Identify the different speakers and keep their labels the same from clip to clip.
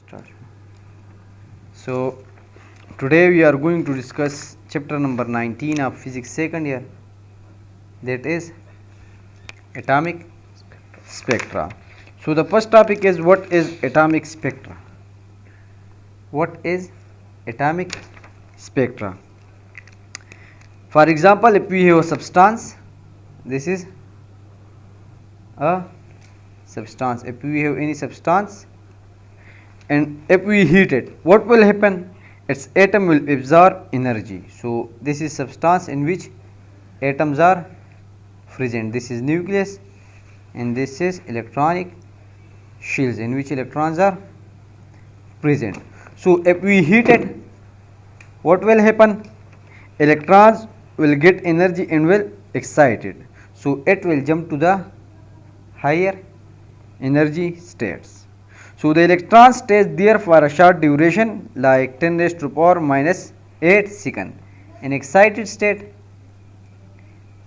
Speaker 1: Start. So today we are going to discuss chapter number 19 of physics second year, that is atomic spectra. So the first topic is, what is atomic spectra? What is atomic spectra? For example, if we have a substance, this is a substance. If we have any substance and if we heat it, what will happen? Its atom will absorb energy. So this is substance in which atoms are present. This is nucleus and this is electronic shells in which electrons are present. So if we heat it, what will happen? Electrons will get energy and will excite it. So it will jump to the higher energy states. So the electron stays there for a short duration, like 10 raised to power minus 8 seconds. In excited state,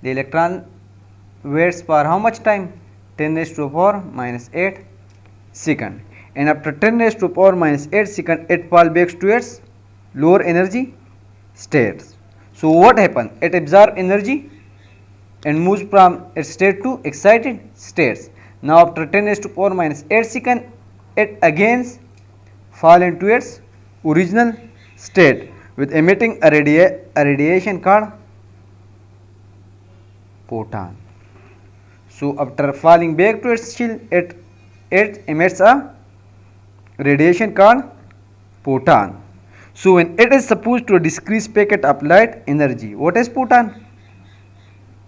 Speaker 1: the electron waits for how much time? 10 raised to power minus 8 seconds. And after 10 raised to power minus 8 seconds, it falls back to its lower energy states. So what happens? It absorbs energy and moves from its state to excited states. Now after 10 raised to power minus 8 seconds, it again fall into its original state with emitting a radiation called photon. So after falling back to its shell, it emits a radiation called photon. So when it is supposed to a discrete packet of light energy, what is photon?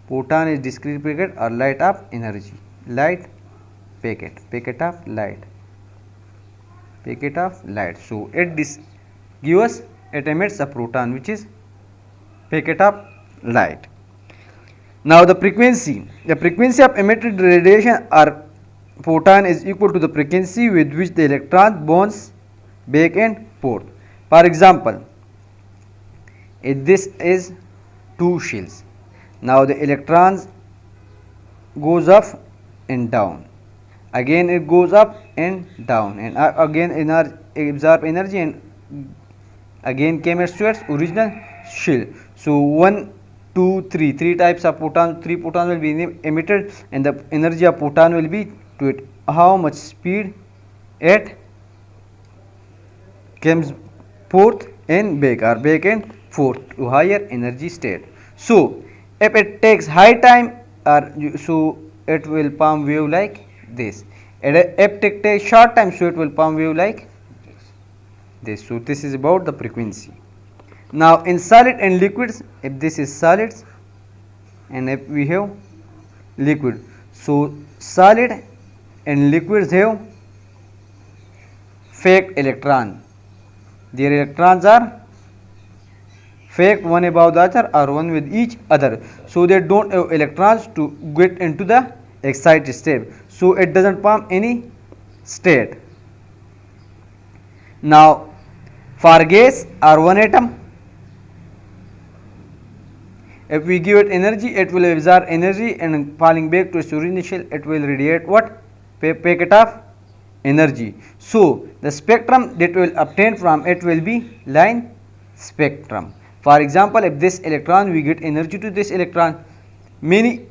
Speaker 1: Photon is discrete packet or light of energy. Light packet, packet of light. Packet of light. So it gives us, it emits a proton, which is packet of light. Now the frequency of emitted radiation or photon is equal to the frequency with which the electron bounce back and forth. For example, if this is two shells, now the electrons goes up and down. Again it goes up and down, and again absorb energy and again came to its original shell. So 1, 2, 3, three types of photons, 3 photons will be emitted, and the energy of photon will be to it how much speed it comes forth and back, or back and forth to higher energy state. So if it takes high time, so it will form wave like this. And if it takes short time, so it will form wave like this. So this is about the frequency. Now in solid and liquids, if this is solids and if we have liquid, so solid and liquids have fake electron. Their electrons are fake, one above the other or one with each other. So they don't have electrons to get into the excited state. So it doesn't form any state. Now for gas or one atom, if we give it energy, it will absorb energy and falling back to its original shell, it will radiate what? Packet of energy. So the spectrum that will obtain from it will be line spectrum. For example, if this electron, we get energy to this electron, many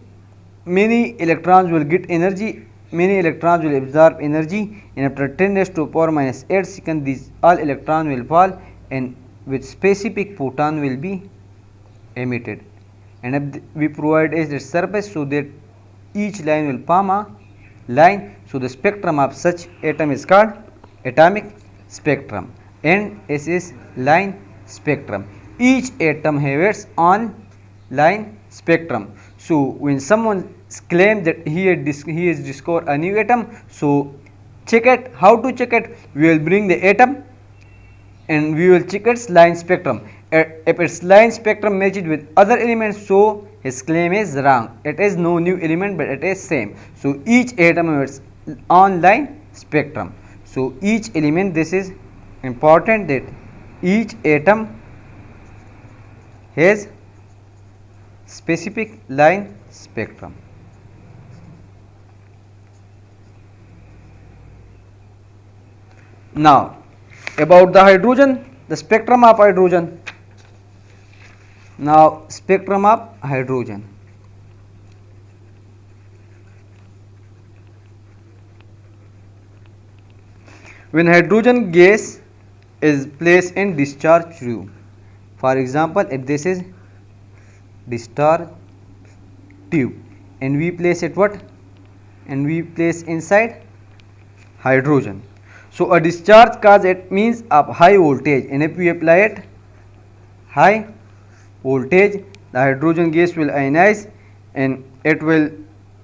Speaker 1: electrons will get energy, many electrons will absorb energy, and after 10 raised to power minus 8 seconds, these all electrons will fall and with specific photon will be emitted. And if we provide a surface, so that each line will form a line. So the spectrum of such atom is called atomic spectrum, and this is line spectrum. Each atom has its own line spectrum. So when someone claims that he has discovered a new atom, so check it. How to check it? We will bring the atom and we will check its line spectrum. If its line spectrum matches with other elements, so his claim is wrong. It is no new element, but it is same. So each atom has its own line spectrum. So each element, this is important, that each atom has specific line spectrum. Now about the hydrogen, the spectrum of hydrogen. Now spectrum of hydrogen. When hydrogen gas is placed in discharge tube, for example, if this is discharge tube and we place it what? And we place inside hydrogen. So a discharge cause it means of high voltage, and if we apply it high voltage, the hydrogen gas will ionize and it will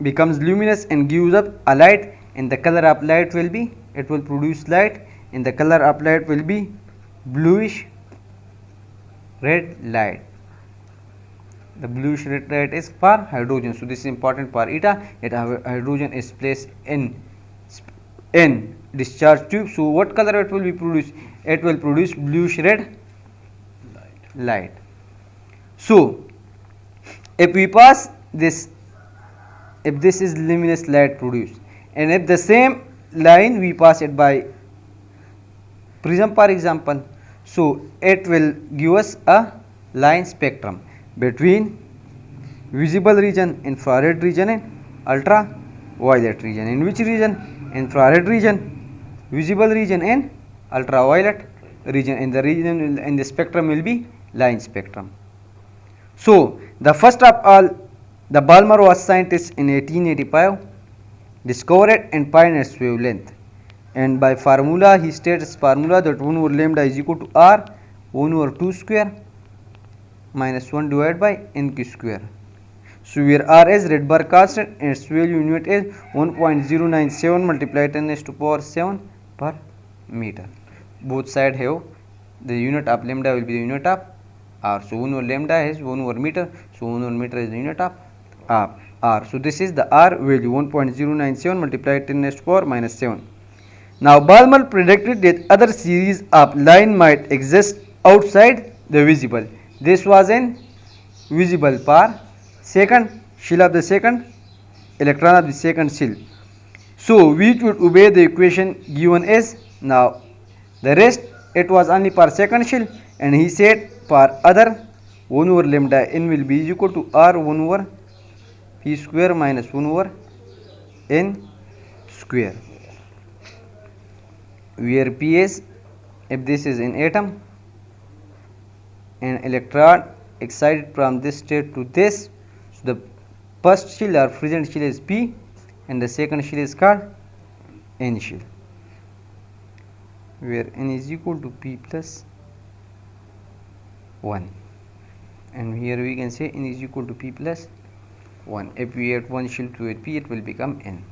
Speaker 1: becomes luminous and gives up a light, and the color of light will be, it will produce light, and the color of light will be bluish red light. The bluish red light is for hydrogen. So this is important for eta, that hydrogen is placed in discharge tube. So what color it will be produced? It will produce bluish red light. So if we pass this, if this is luminous light produced, and if the same line we pass it by prism for example, so it will give us a line spectrum between visible region, infrared region and ultraviolet region. In which region? Infrared region, visible region and ultraviolet region, and the region in the spectrum will be line spectrum. So the first of all, the Balmer was scientist in 1885, discovered and pioneered its wavelength, and by formula he states formula that 1 over lambda is equal to r 1 over 2 square minus 1 divided by nq square. So where r is Rydberg constant and its value unit is 1.097 multiplied 10 raised to power 7 per meter. Both sides have the unit of lambda will be the unit of r. So 1 over lambda is 1 over meter. So 1 over meter is the unit of r. So this is the r value 1.097 multiplied 10 raised to power minus 7. Now Balmer predicted that other series of line might exist outside the visible. This was in visible for second shell of the second electron of the second shell. So which would obey the equation given as, now the rest it was only for second shell, and he said for other 1 over lambda n will be equal to r 1 over p square minus 1 over n square, where p is, if this is an atom, an electron excited from this state to this, so the first shell or present shell is p and the second shell is called n shell, where n is equal to p plus 1, and here we can say n is equal to p plus 1. If we add one shell to it p, it will become n.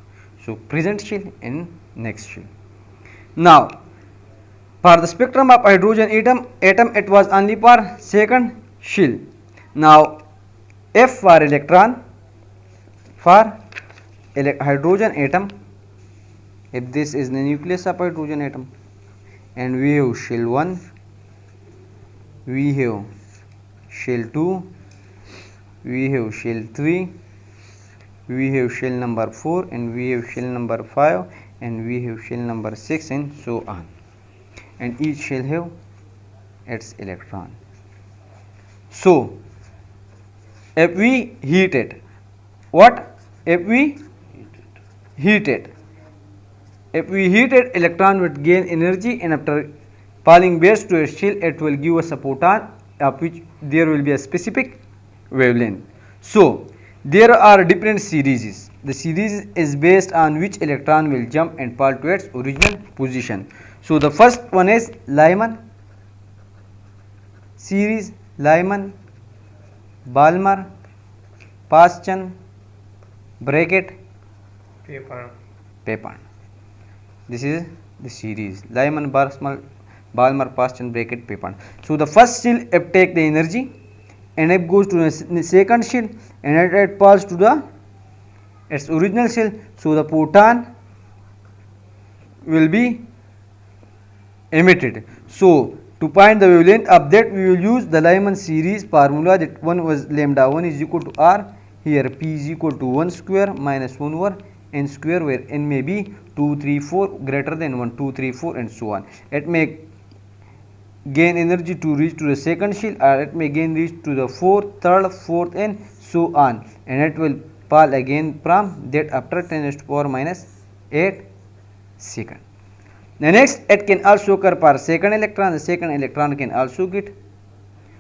Speaker 1: So present shell and next shell. Now for the spectrum of hydrogen atom it was only for second shell. Now F for electron, for hydrogen atom, if this is the nucleus of hydrogen atom, and we have shell 1, we have shell 2, we have shell 3, we have shell number 4, and we have shell number 5, and we have shell number 6, and so on, and each shell have its electron. So if we heat it, what? If we heat it, electron would gain energy, and after falling back to its shell it will give us a photon of which there will be a specific wavelength. So there are different series. The series is based on which electron will jump and fall to its original position. So the first one is Lyman series, Lyman, Balmer, Paschen, bracket, Papen. This is the series Lyman, Balmer, Paschen, bracket, Papen. So the first shell take the energy, and it goes to the second shell, and it falls to its original shell. So the photon will be emitted. So to find the wavelength of that, we will use the Lyman series formula, that 1 was lambda 1 is equal to r, here p is equal to 1 square minus 1 over n square, where n may be 2, 3, 4 greater than 1, 2, 3, 4 and so on. It may gain energy to reach to the second shell, or it may gain reach to the fourth, third, fourth, and so on, and it will fall again from that after 10 raised to power minus 8 second. The next, it can also occur per second electron. The second electron can also get.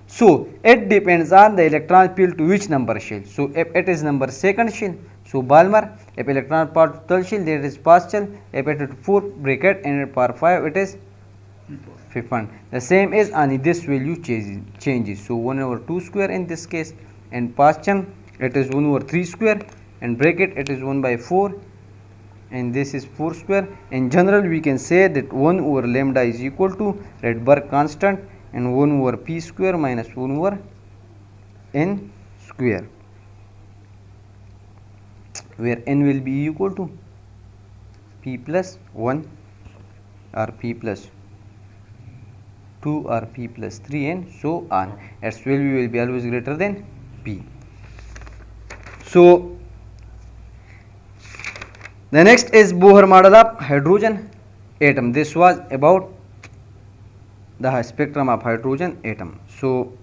Speaker 1: So it depends on the electron field to which number shell. So if it is number second shell, so Balmer. If electron part to third shell, that is first shell. If it is 4 bracket and part 5, it is fifth one. The same is on this value changes. So 1 over 2 square in this case, and partial it is 1 over 3 square, and bracket it is 1 by 4, and this is 4 square. In general, we can say that 1 over lambda is equal to Rydberg constant and 1 over p square minus 1 over n square, where n will be equal to p plus 1 or p plus 2 or p plus 3 and so on. Its value will be always greater than p. So the next is Bohr model of hydrogen atom. This was about the spectrum of hydrogen atom. So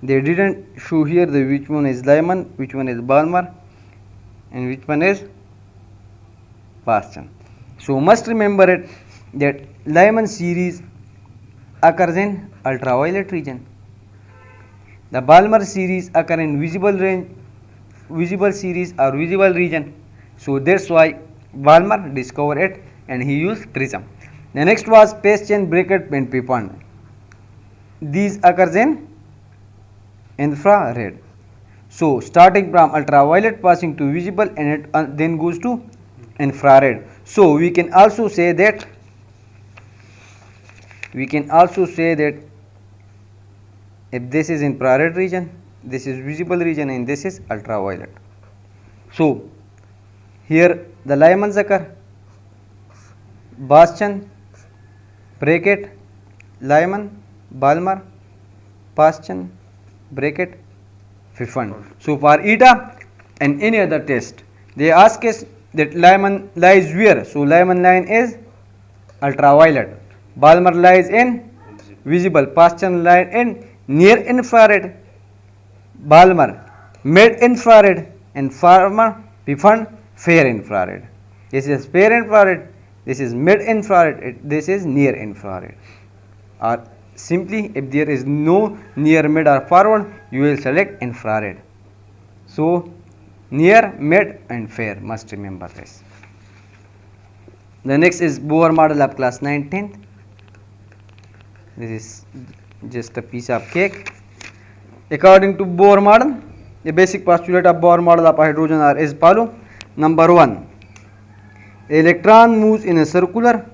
Speaker 1: they didn't show here the which one is Lyman, which one is Balmer, and which one is Paschen. So must remember it that Lyman series occurs in ultraviolet region. The Balmer series occur in visible series or visible region. So that's why Balmer discovered it and he used prism. The next was Paschen, bracket, and Pippin. These occurs in infrared. So starting from ultraviolet passing to visible, and it then goes to infrared. So we can also say that if this is infrared region, this is visible region, and this is ultraviolet. So here the Lymans occur, Paschen, bracket, Lyman, Balmer, Paschen, bracket, Pippin. So for eta and any other test, they ask us that Lyman lies where. So Lyman line is ultraviolet, Balmer lies in visible, Paschen line in near infrared, Balmer mid infrared, and Pippin fair infrared. This is fair infrared, this is mid infrared, this is near infrared. Or simply, if there is no near, mid or forward, you will select infrared. So near, mid and fair, must remember this. The next is Bohr model of class 9th. This is just a piece of cake. According to Bohr model, the basic postulate of Bohr model of hydrogen are as follow. Number 1, the electron moves in a circular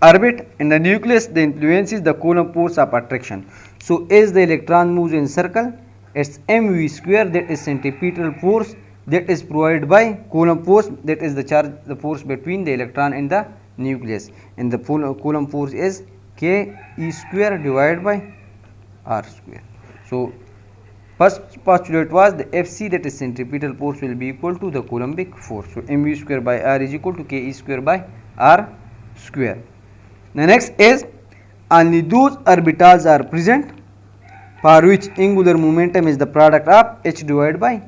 Speaker 1: orbit in the nucleus, that influences the Coulomb force of attraction. So as the electron moves in circle, its mv square, that is centripetal force, that is provided by Coulomb force, that is the charge, the force between the electron and the nucleus, and the Coulomb force is k e square divided by r square. So first postulate was the Fc, that is centripetal force, will be equal to the Coulombic force. So mv square by r is equal to k e square by r square. The next is only those orbitals are present for which angular momentum is the product of h divided by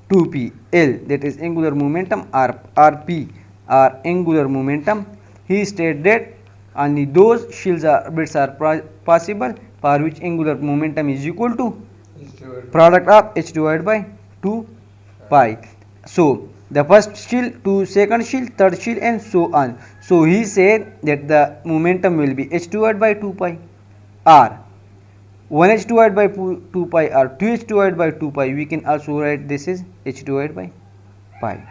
Speaker 1: 2p L, that is angular momentum, or rp or angular momentum. He stated that only those shells orbits are possible for which angular momentum is equal to product of h divided by 2 pi. So the first shell to second shell, third shell, and so on. So he said that the momentum will be h divided by 2 pi, or 1h divided by 2 pi, or 2h divided by 2 pi. We can also write this is h divided by pi.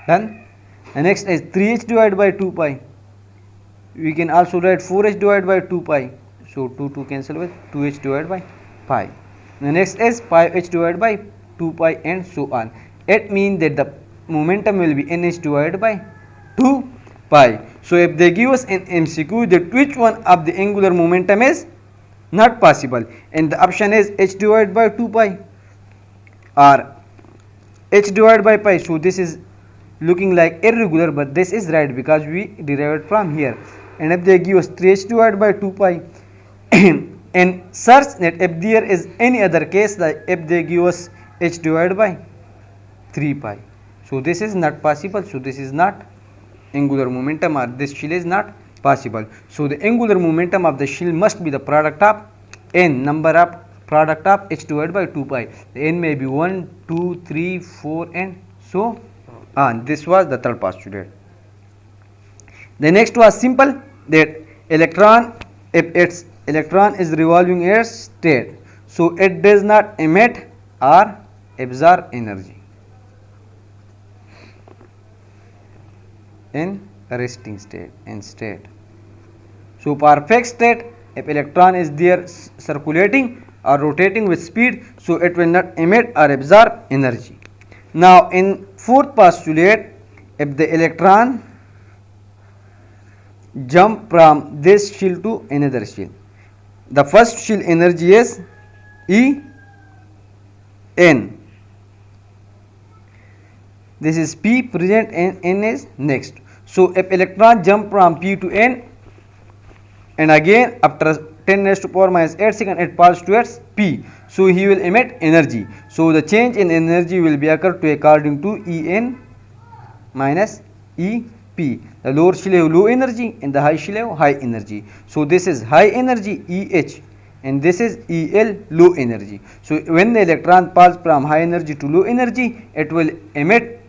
Speaker 1: Done. The next is 3h divided by 2 pi. We can also write 4h divided by 2 pi. So 2 cancel with 2h divided by pi. The next is 5h divided by 2 pi, and so on. It means that the momentum will be nh divided by 2 pi. So if they give us an MCQ that which one of the angular momentum is not possible, and the option is h divided by 2 pi or h divided by pi. So this is looking like irregular, but this is right because we derived from here. And if they give us 3h divided by 2 pi, and search that if there is any other case, like if they give us h divided by 3 pi. So this is not possible. So this is not angular momentum, or this shell is not possible. So the angular momentum of the shell must be the product of n, number of product of h divided by 2 pi. The n may be 1, 2, 3, 4 and so on. This was the third postulate. The next was simple, that electron, if its electron is revolving its state, so it does not emit or absorb energy in resting state, in state. So perfect state, if electron is there circulating or rotating with speed, so it will not emit or absorb energy. Now in fourth postulate, if the electron jump from this shell to another shell, the first shell energy is E n, this is P present and n is next. So if electron jump from P to n, and again after 10 raised to power minus 8 seconds it falls towards P, so he will emit energy. So the change in energy will be occur to according to E n minus E P. The lower shell have low energy and the high shell have high energy. So this is high energy E H and this is E L, low energy. So when the electron passes from high energy to low energy, it will emit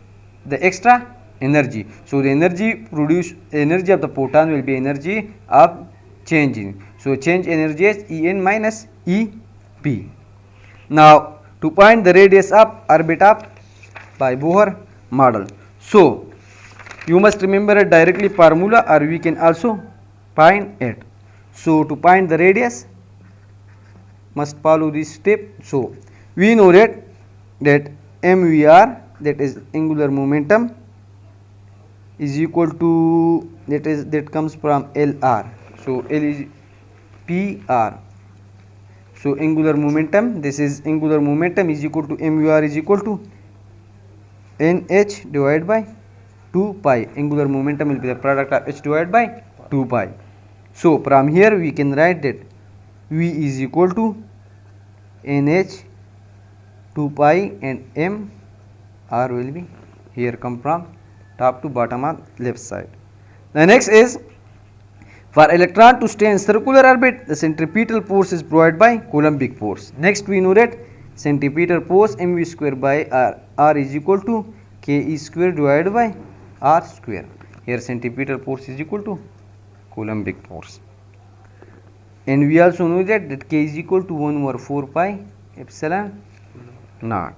Speaker 1: the extra energy. So the energy produced, energy of the photon will be energy of changing. So change energy is E n minus E P. Now to find the radius of orbit of by Bohr model. So you must remember a directly formula, or we can also find it. So to find the radius, must follow this step. So we know that mvr, that is angular momentum, is equal to, that comes from Lr. So L is PR. So angular momentum, this is angular momentum is equal to mvr is equal to nh divided by 2 pi. Angular momentum will be the product of h divided by 2 pi. So from here we can write that V is equal to nh 2 pi and m r will be here, come from top to bottom on left side. The next is, for electron to stay in circular orbit, the centripetal force is provided by Coulombic force. Next we know that centripetal force mv square by r is equal to ke square divided by r square. Here centripetal force is equal to Coulombic force. And we also know that k is equal to 1 over 4 pi epsilon naught.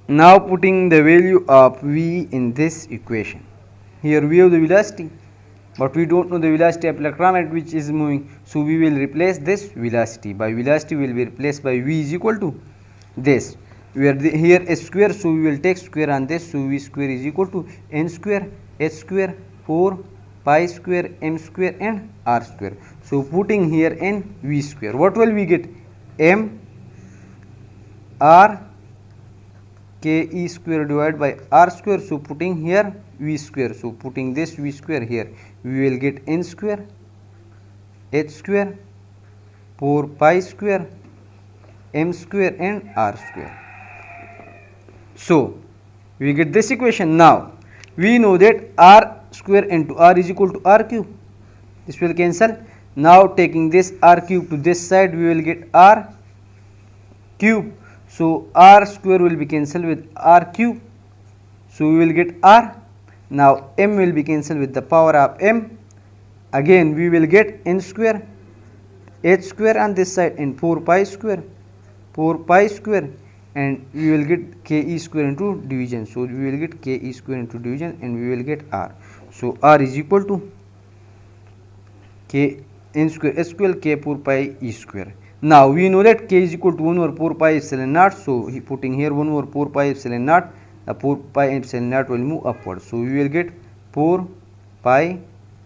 Speaker 1: Now putting the value of V in this equation. Here we have the velocity, but we don't know the velocity of electron at which is moving. So we will replace this velocity. By velocity will be replaced by V is equal to this. We are here a square, so we will take square on this. So V square is equal to n square, h square, 4 pi square, m square and r square. So putting here n V square, what will we get? M r ke square divided by r square. So putting here V square, so putting this V square here, we will get n square, h square, 4 pi square, m square and r square. So we get this equation. Now we know that r square into r is equal to r cube. This will cancel. Now taking this r cube to this side, we will get r cube. So r square will be cancelled with r cube. So we will get r. Now m will be cancelled with the power of m. Again we will get n square, h square on this side and 4 pi square, and we will get ke square into division. So we will get ke square into division and we will get r. So r is equal to k n square h square k 4 pi e square. Now we know that k is equal to 1 over 4 pi epsilon naught. So putting here 1 over 4 pi epsilon naught, the 4 pi epsilon naught will move upward. So we will get 4 pi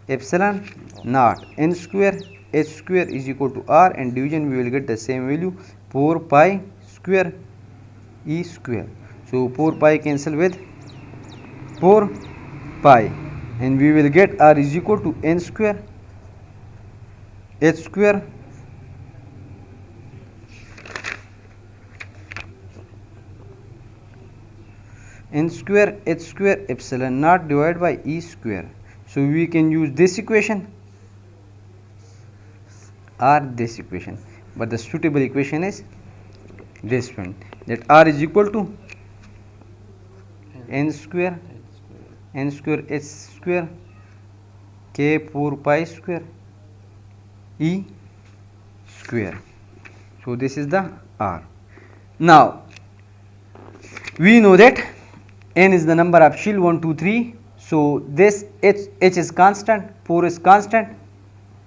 Speaker 1: epsilon naught n square h square is equal to r, and division we will get the same value, 4 pi square e square. So 4 pi cancel with 4 pi and we will get R is equal to n square h square n square h square epsilon naught divided by E square. So we can use this equation or this equation, but the suitable equation is this one, that R is equal to n square h square k 4 pi square E square. So this is the R. Now we know that n is the number of shield 1 2 3. So this h is constant, 4 is constant,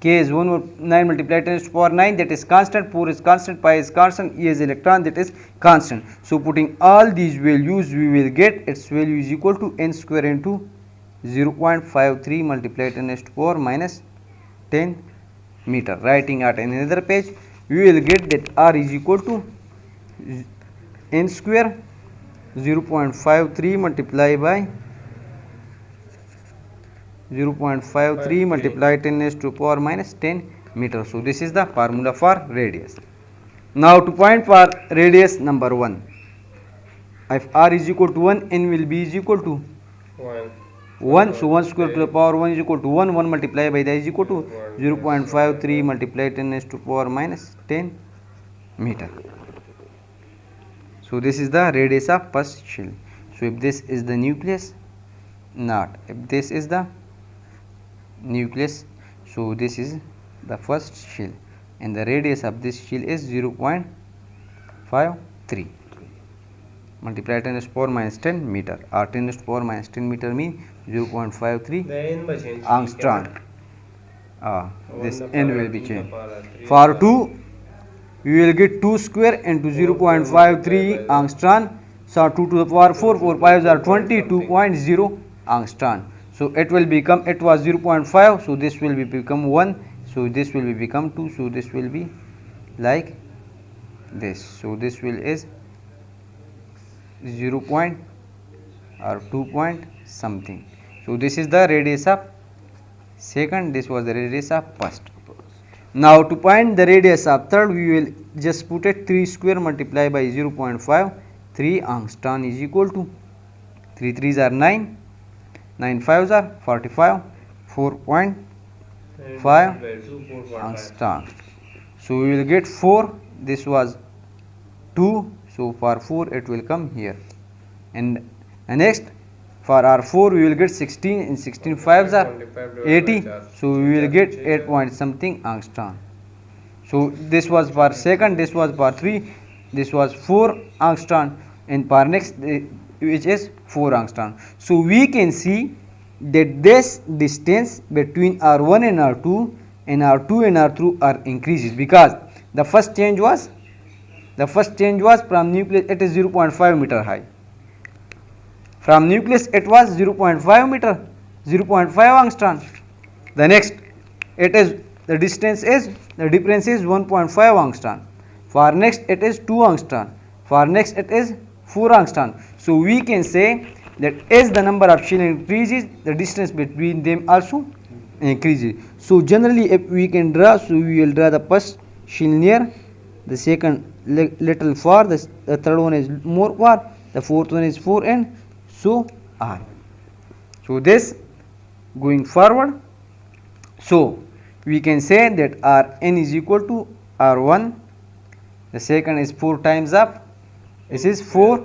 Speaker 1: k is 9 multiplied 10 to the power 9, that is constant, 4 is constant, pi is constant, E is electron, that is constant. So putting all these values, we will get its value is equal to n square into 0.53 multiplied 10 to the power minus 10 meter. Writing at another page, we will get that R is equal to n square 0.53 multiplied by 0.53 multiplied 10 raised to power minus 10 meter. So this is the formula for radius. Now to point for radius number 1, if R is equal to 1, n will be is equal to 1. So 1 square to the power 1 is equal to 1. 1 multiplied by that is equal to 0.53 multiplied 10 raised to power minus 10 meter. So this is the radius of first shield. So if this is the nucleus, not if this is the nucleus, so this is the first shield, and the radius of this shield is 0.53 multiplied 10 to the power minus 10 meter, or 10 to the power minus 10 meter means 0.53 angstrom. This n will be changed. For 2, we will get 2 square into 0.53 angstrom. So 2 to the power 4, 4 5s are 22.0 angstrom. So it will become, it was 0.5, so this will be become 1, so this will be become 2, so this will be like this. So this will is 0 point or 2 point something. So this is the radius of second, this was the radius of first. Now to find the radius of third, we will just put it 3 square multiplied by 0.5, 3 angstrom is equal to 3 3s are 9, 9 5s are 45, 4.5 angstrom. So we will get 4, this was 2, so for 4 it will come here, and next for R4 we will get 16, and 16 5s are 80, so we will get 8 point something angstrom. So this was for second, this was for 3, this was 4 angstrom, and for next which is 4 angstrom. So we can see that this distance between R1 and R2 and R2 and R3 are increases, because the first change was from nucleus, it is 0.5 meter high. From nucleus it was 0.5 meter, 0.5 angstrom. The next, it is the distance is, the difference is 1.5 angstrom. For next it is 2 angstrom. For next it is 4 angstrom. So we can say that as the number of shield increases, the distance between them also increases. So generally if we can draw, so we will draw the first shield near, the second little far, the third one is more far, the fourth one is 4, and so on. So this going forward, so we can say that Rn is equal to R1, the second is 4 times of, this is 4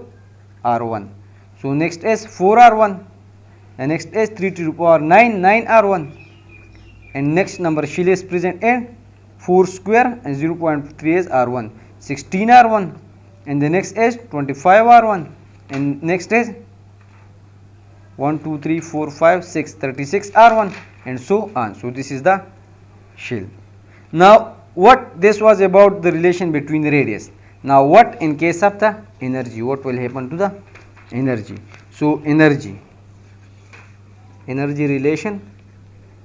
Speaker 1: R1. So next is 4 R1, the next is 3 to the power 9, 9 R1, and next number shield is present in 4 square and 0.3 is R1, 16 R1, and the next is 25 R1, and next is 1 2 3 4 5 6 36 R1, and so on. So this is the shield. Now what this was about the relation between the radius. Now what in case of the energy, what will happen to the energy? So energy relation,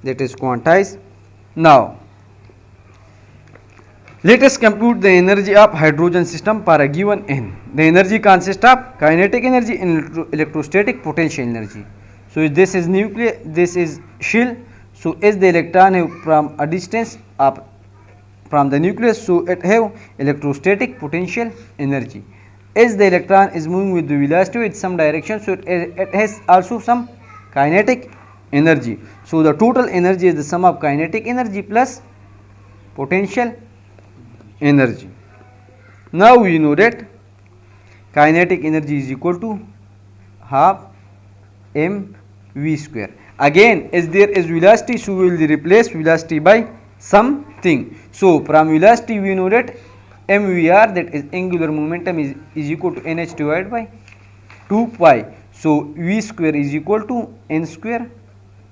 Speaker 1: that is quantized. Now let us compute the energy of hydrogen system for a given n. The energy consists of kinetic energy and electrostatic potential energy. So this is nucleus, this is shell. So as the electron have from a distance up from the nucleus, so it have electrostatic potential energy. As the electron is moving with the velocity with some direction, so it has also some kinetic energy. So the total energy is the sum of kinetic energy plus potential energy. Now we know that kinetic energy is equal to half mv square. Again, as there is velocity, so we will replace velocity by something. So from velocity we know that mvr, that is angular momentum, is equal to nh divided by 2 pi. So v square is equal to n square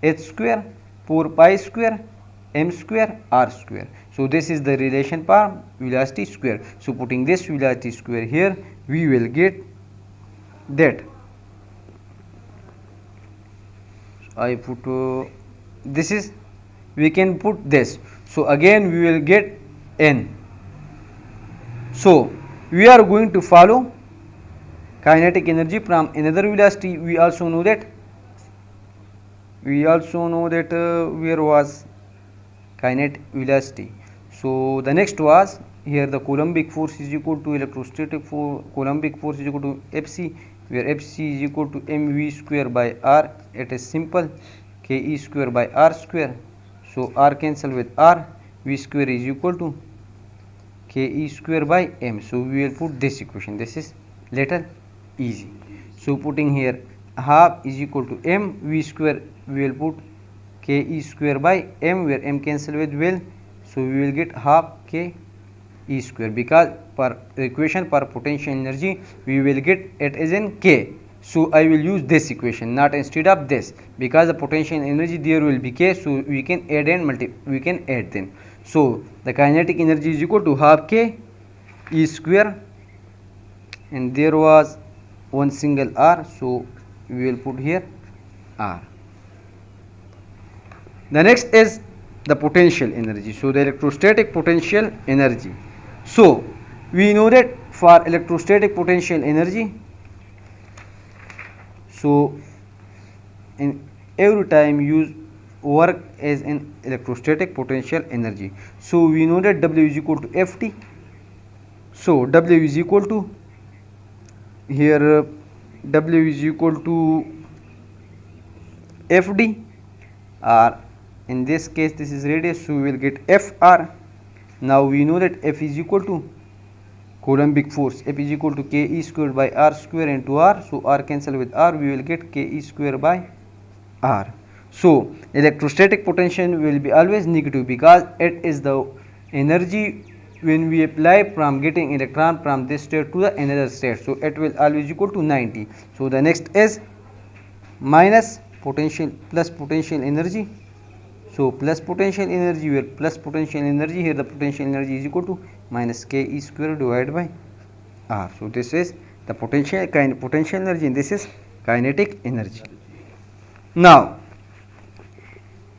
Speaker 1: h square 4 pi square m square r square. So this is the relation for velocity square. So putting this velocity square here, we will get that. I put this is, we can put this. So again we will get n. So we are going to follow kinetic energy from another velocity. We also know that where was kinetic velocity. So the next was here the Coulombic force is equal to electrostatic force. Coulombic force is equal to Fc, where Fc is equal to mv square by r. It is simple, ke square by r square. So r cancel with r, v square is equal to ke square by m. So we will put this equation. This is little easy. So putting here half is equal to m, v square we will put ke square by m, where m cancel with will. So we will get half ke square, because per equation for potential energy we will get it is in k. So I will use this equation, not instead of this, because the potential energy there will be k. So we can add and we can add them. So the kinetic energy is equal to half k square, and there was one single r. So we will put here r. The next is the potential energy. So the electrostatic potential energy. So we know that for electrostatic potential energy, so in every time use work as an electrostatic potential energy. So we know that W is equal to Ft. So W is equal to here W is equal to Fd, or in this case this is radius, so we will get Fr. Now we know that F is equal to Coulombic force. F is equal to ke squared by r square into r. So r cancel with r, we will get ke square by r. So electrostatic potential will be always negative, because it is the energy when we apply from getting electron from this state to the another state. So it will always equal to 90. So the next is minus potential plus potential energy. So plus potential energy, where plus potential energy, here the potential energy is equal to minus ke square divided by r. So this is the potential energy, and this is kinetic energy. Now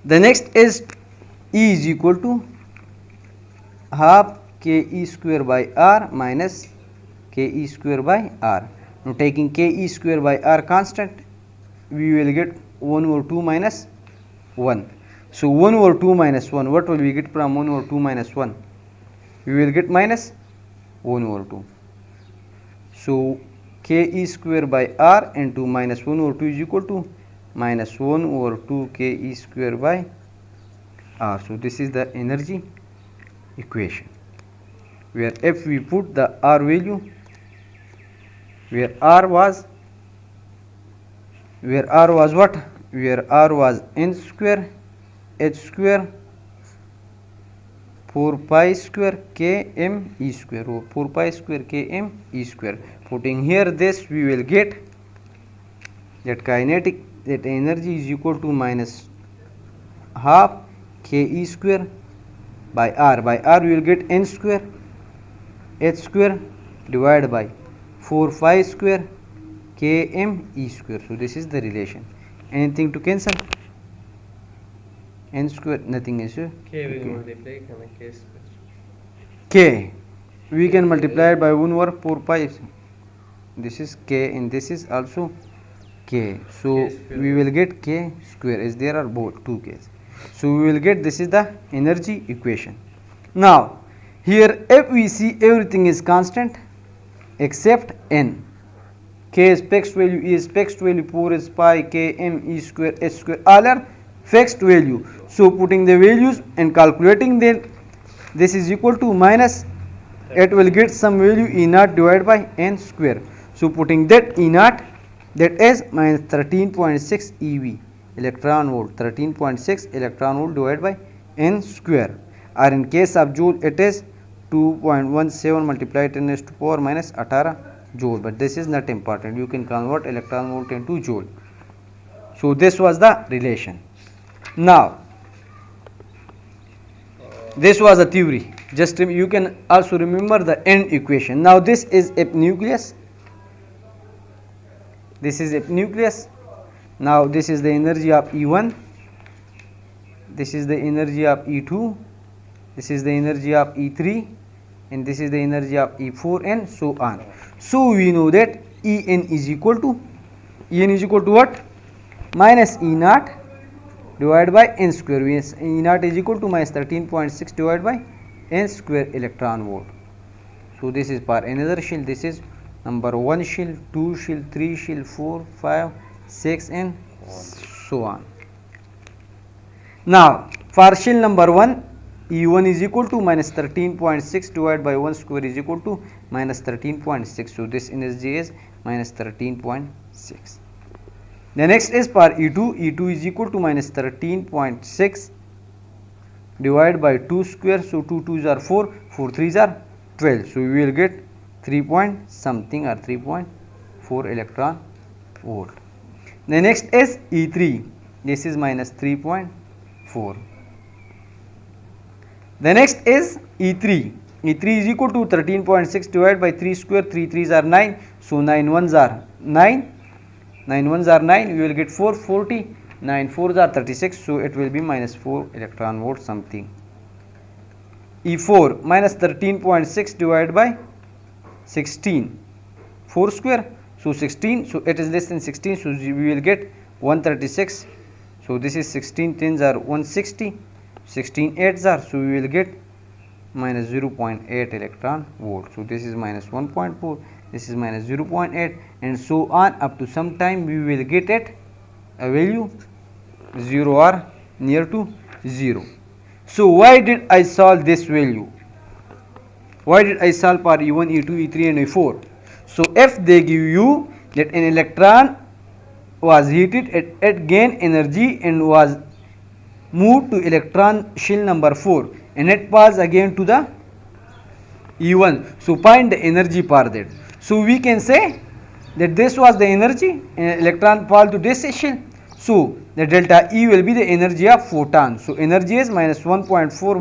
Speaker 1: the next is E is equal to half ke square by r minus ke square by r. Now taking ke square by r constant, we will get 1 over 2 minus 1. So 1 over 2 minus 1, what will we get from 1 over 2 minus 1? We will get minus 1 over 2. So ke square by r into minus 1 over 2 is equal to minus 1 over 2 ke square by r. So this is the energy equation, where if we put the r value, where r was what? Where r was n square h square 4 pi square k m e square, or 4 pi square k m e square. Putting here this, we will get that that energy is equal to minus half ke square by r. By r we will get n square h square divided by 4 pi square k m e square. So this is the relation. Anything to cancel? N square, nothing is k we can multiply k square. K we can multiply it by 1 over 4 pi. This is k, and this is also K. So we will get K square, is there are both 2 K's. So we will get, this is the energy equation. Now here if we see everything is constant except N. K is fixed value, E is fixed value, 4 is pi, K, M, E square, H square, all are fixed value. So putting the values and calculating them, this is equal to minus, it will get some value E naught divided by N square. So putting that E naught, that is minus 13.6 EV, electron volt, 13.6 electron volt divided by N square, or in case of joule it is 2.17 multiplied 10 raised to power minus 18 joule, but this is not important, you can convert electron volt into joule. So this was the relation. Now this was a theory, just you can also remember the end equation. Now this is a nucleus, this is a nucleus. Now this is the energy of E1, this is the energy of E2, this is the energy of E3, and this is the energy of E4, and so on. So we know that En is equal to what? Minus E naught divided by N square, means E naught is equal to minus 13.6 divided by N square electron volt. So this is for another shell, this is number 1 shell, 2 shell, 3 shell, 4, 5, 6, and so on. Now for shell number 1, E1 is equal to minus 13.6 divided by 1 square is equal to minus 13.6. So this energy is minus 13.6. The next is for E2. E2 is equal to minus 13.6 divided by 2 square. So 2 2s are 4, 4 3s are 12. So we will get 3 point something or 3.4 electron volt. The next is E3. This is minus 3.4. The next is E3. E3 is equal to 13.6 divided by 3 square, 3 3s are 9, so 9 1s are 9, 9 1s are 9, we will get 4, 40, 9 4s are 36, so it will be minus 4 electron volt something. E4 minus 13.6 divided by 16, 4 square, so 16, so it is less than 16, so we will get 136, so this is 16 10s are 160, 16 8s are, so we will get minus 0.8 electron volt. So this is minus 1.4, this is minus 0.8, and so on up to some time we will get at a value 0 or near to 0. So why did I solve this value? Why did I solve for E1, E2, E3 and E4? So if they give you that an electron was heated at gain energy and was moved to electron shell number 4 and it pass again to the E1. So find the energy for that. So we can say that this was the energy, electron fall to this shell. So the delta E will be the energy of photon. So energy is minus 1.4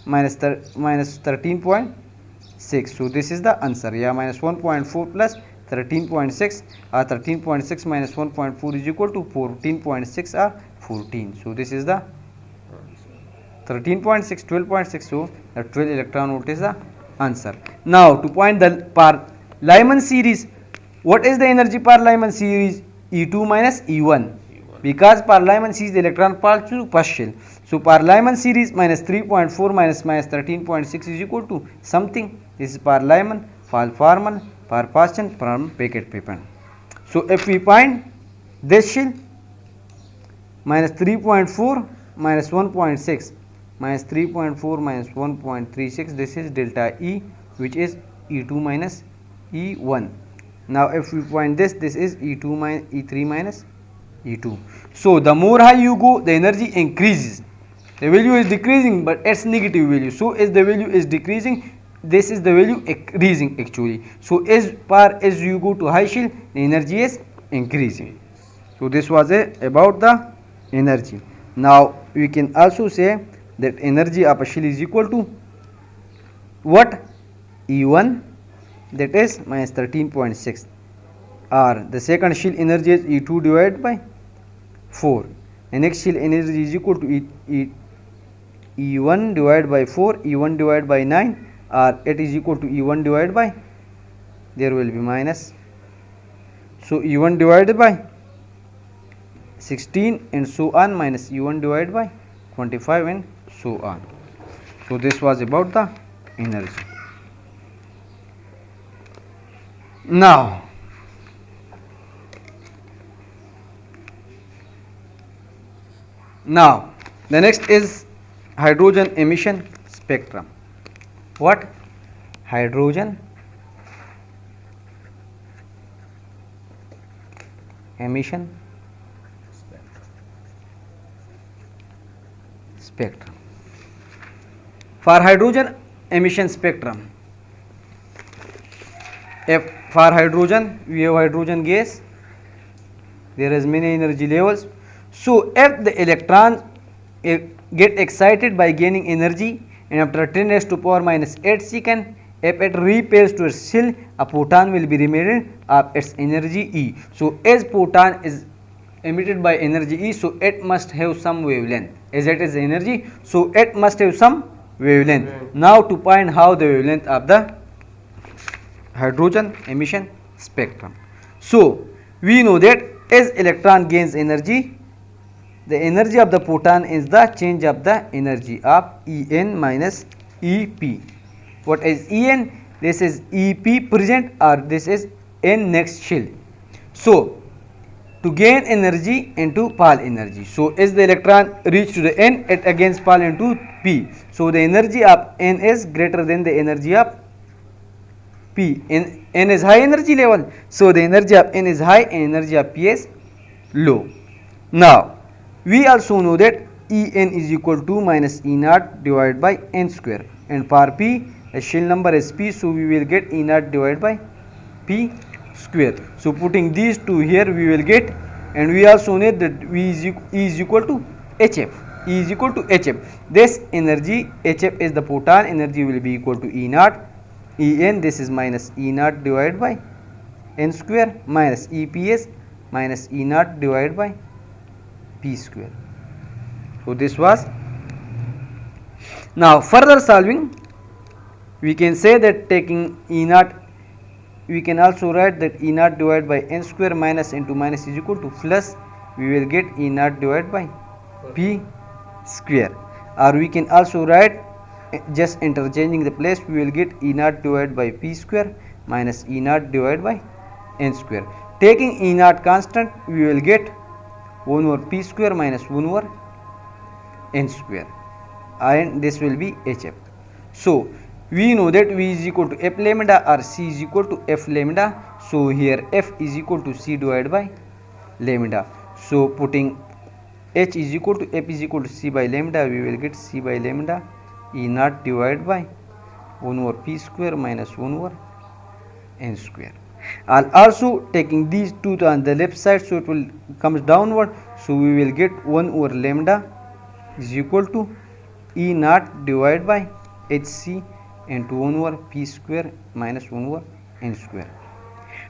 Speaker 1: minus 13.6. So this is the answer. Yeah, minus 1.4 plus 13.6 or 13.6 minus 1.4 is equal to 14.6 or 14. So this is the 13.6, 12.6. So the 12 electron volt is the answer. Now to point the per Lyman series, what is the energy per Lyman series? E2 minus E1, because per Lyman series the electron falls to first shell. So per Lyman series minus 3.4 minus 13.6 is equal to something. This is per Lyman, for formal, per Paschen, from packet paper. So if we find this shell, minus 3.4 minus 1.6 minus 3.4 minus 1.36, this is delta E, which is E2 minus E1. Now if we find this is E2 minus E3 minus E2. So the more high you go, the energy increases. The value is decreasing, but it's negative value. So as the value is decreasing, this is the value increasing actually. So as far as you go to high shell, the energy is increasing. So this was about the energy. Now we can also say that energy of a shell is equal to what? E1, that is minus 13.6, or the second shell energy is E2 divided by 4. The next shell energy is equal to E1 divided by 4, E1 divided by 9, or it is equal to E1 divided by, there will be minus. So E1 divided by 16 and so on minus E1 divided by 25 and so on. So this was about the energy. Now the next is hydrogen emission spectrum. What? Hydrogen emission spectrum. For hydrogen emission spectrum, for hydrogen, we have hydrogen gas, there is many energy levels. So if the electrons get excited by gaining energy, and after 10 raised to power minus 8 second, if it repels to its shell, a photon will be emitted of its energy E. So as photon is emitted by energy E, so it must have some wavelength. As it is energy, so it must have some wavelength. Now to find how the wavelength of the hydrogen emission spectrum. So we know that as electron gains energy, the energy of the photon is the change of the energy of En minus Ep. What is En? This is Ep present, or this is N next shell. So to gain energy into fall energy. So as the electron reach to the N, it again fall into P. So the energy of N is greater than the energy of P. N is high energy level. So the energy of N is high and energy of P is low. Now we also know that En is equal to minus E naught divided by N square, and for P, a shell number is P, so we will get E naught divided by P square. So putting these two here, we will get, and we also know that E is equal to HF. E is equal to HF. This energy, HF is the photon energy, will be equal to E naught. En, this is minus E naught divided by N square minus EPS minus E naught divided by P square. So this was. Now further solving, we can say that taking E naught, we can also write that E naught divided by N square minus into minus is equal to plus, we will get E naught divided by P square, or we can also write just interchanging the place, we will get E naught divided by P square minus E naught divided by N square. Taking E naught constant, we will get 1 over P square minus 1 over N square, and this will be HF. So we know that V is equal to F lambda or C is equal to F lambda. So here F is equal to C divided by lambda. So putting H is equal to F is equal to C by lambda, we will get C by lambda E naught divided by 1 over P square minus 1 over N square. And also taking these two on the left side, so it will comes downward, so we will get 1 over lambda is equal to E naught divided by HC into 1 over P square minus 1 over N square,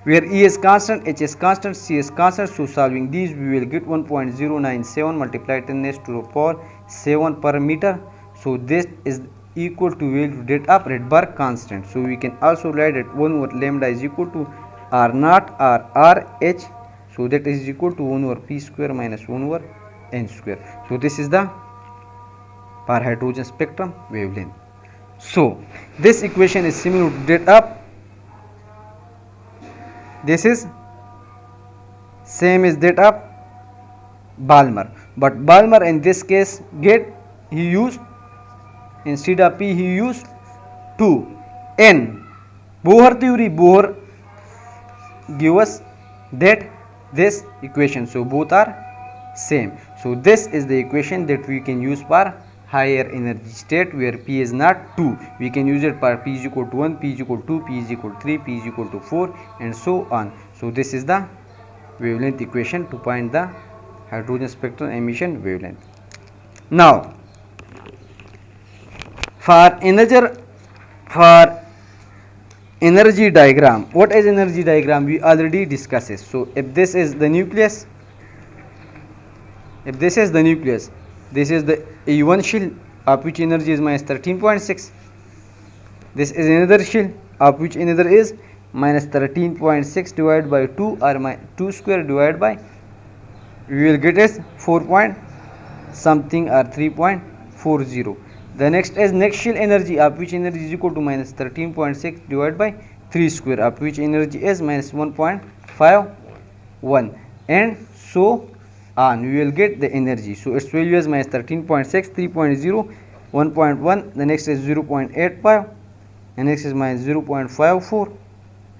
Speaker 1: where E is constant, H is constant, C is constant. So solving these, we will get 1.097 multiplied 10 raised to the power 7 per meter. So this is equal to value that of Rydberg constant. So we can also write that 1 over lambda is equal to R naught or RH. So that is equal to 1 over P square minus 1 over N square. So this is the for hydrogen spectrum wavelength. So this equation is similar to that of, this is same as that of Balmer, but Balmer in this case he used, instead of P he used 2 N. Bohr theory, Bohr give us that this equation, so both are same. So this is the equation that we can use for higher energy state, where P is not 2. We can use it for P is equal to 1, P is equal to 2, P is equal to 3, P is equal to 4, and so on. So this is the wavelength equation to find the hydrogen spectrum emission wavelength. Now for energy diagram, what is energy diagram? We already discussed it. So if this is the nucleus, this is the A1 shell, of which energy is minus 13.6. This is another shell, of which another is minus 13.6 divided by 2, or 2 square divided by we will get as 4 point something or 3.40. The next is next shell energy, of which energy is equal to minus 13.6 divided by 3 square, of which energy is minus 1.51, and so on. We will get the energy. So its value is minus 13.6, 3.0, 1.1. The next is 0.85, the next is minus 0.54.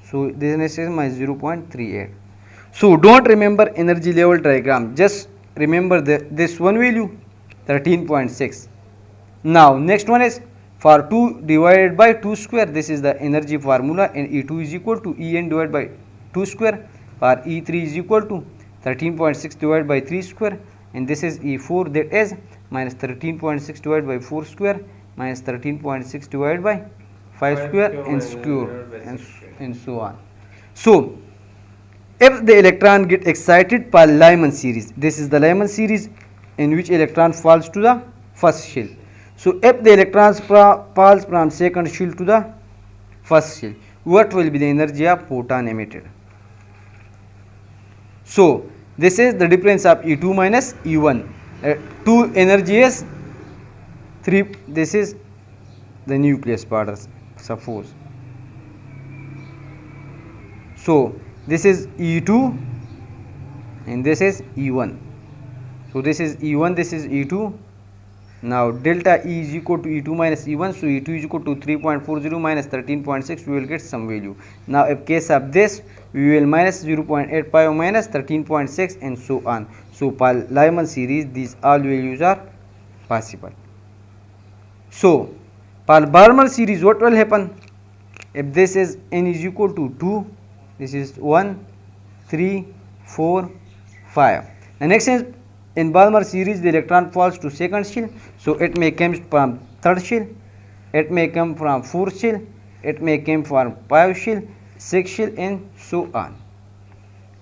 Speaker 1: So this next is minus 0.38. So don't remember energy level diagram, just remember this one value 13.6. Now next one is for 2 divided by 2 square. This is the energy formula, and E2 is equal to En divided by 2 square. For E3 is equal to 13.6 divided by 3 square, and this is E4, that is minus 13.6 divided by 4 square minus 13.6 divided by 5 square and so on. So if the electron get excited by Lyman series, this is the Lyman series in which electron falls to the first shell. So if the electrons falls from second shell to the first shell, what will be the energy of photon emitted? So this is the difference of E2 minus E1. 2 energy is 3. This is the nucleus part, suppose. So this is E2 and this is E1. So this is E1, this is E2. Now delta E is equal to E2 minus E1. So E2 is equal to 3.40 minus 13.6. We will get some value. Now in case of this, we will minus 0.85 minus 13.6 and so on. So for Lyman series, these all values are possible. So for Bohr series, what will happen? If this is n is equal to 2, this is 1, 3, 4, 5. The next is in Bohr series, the electron falls to second shell, so it may come from third shell, it may come from fourth shell, it may come from 5 shell, 6 shell, and so on.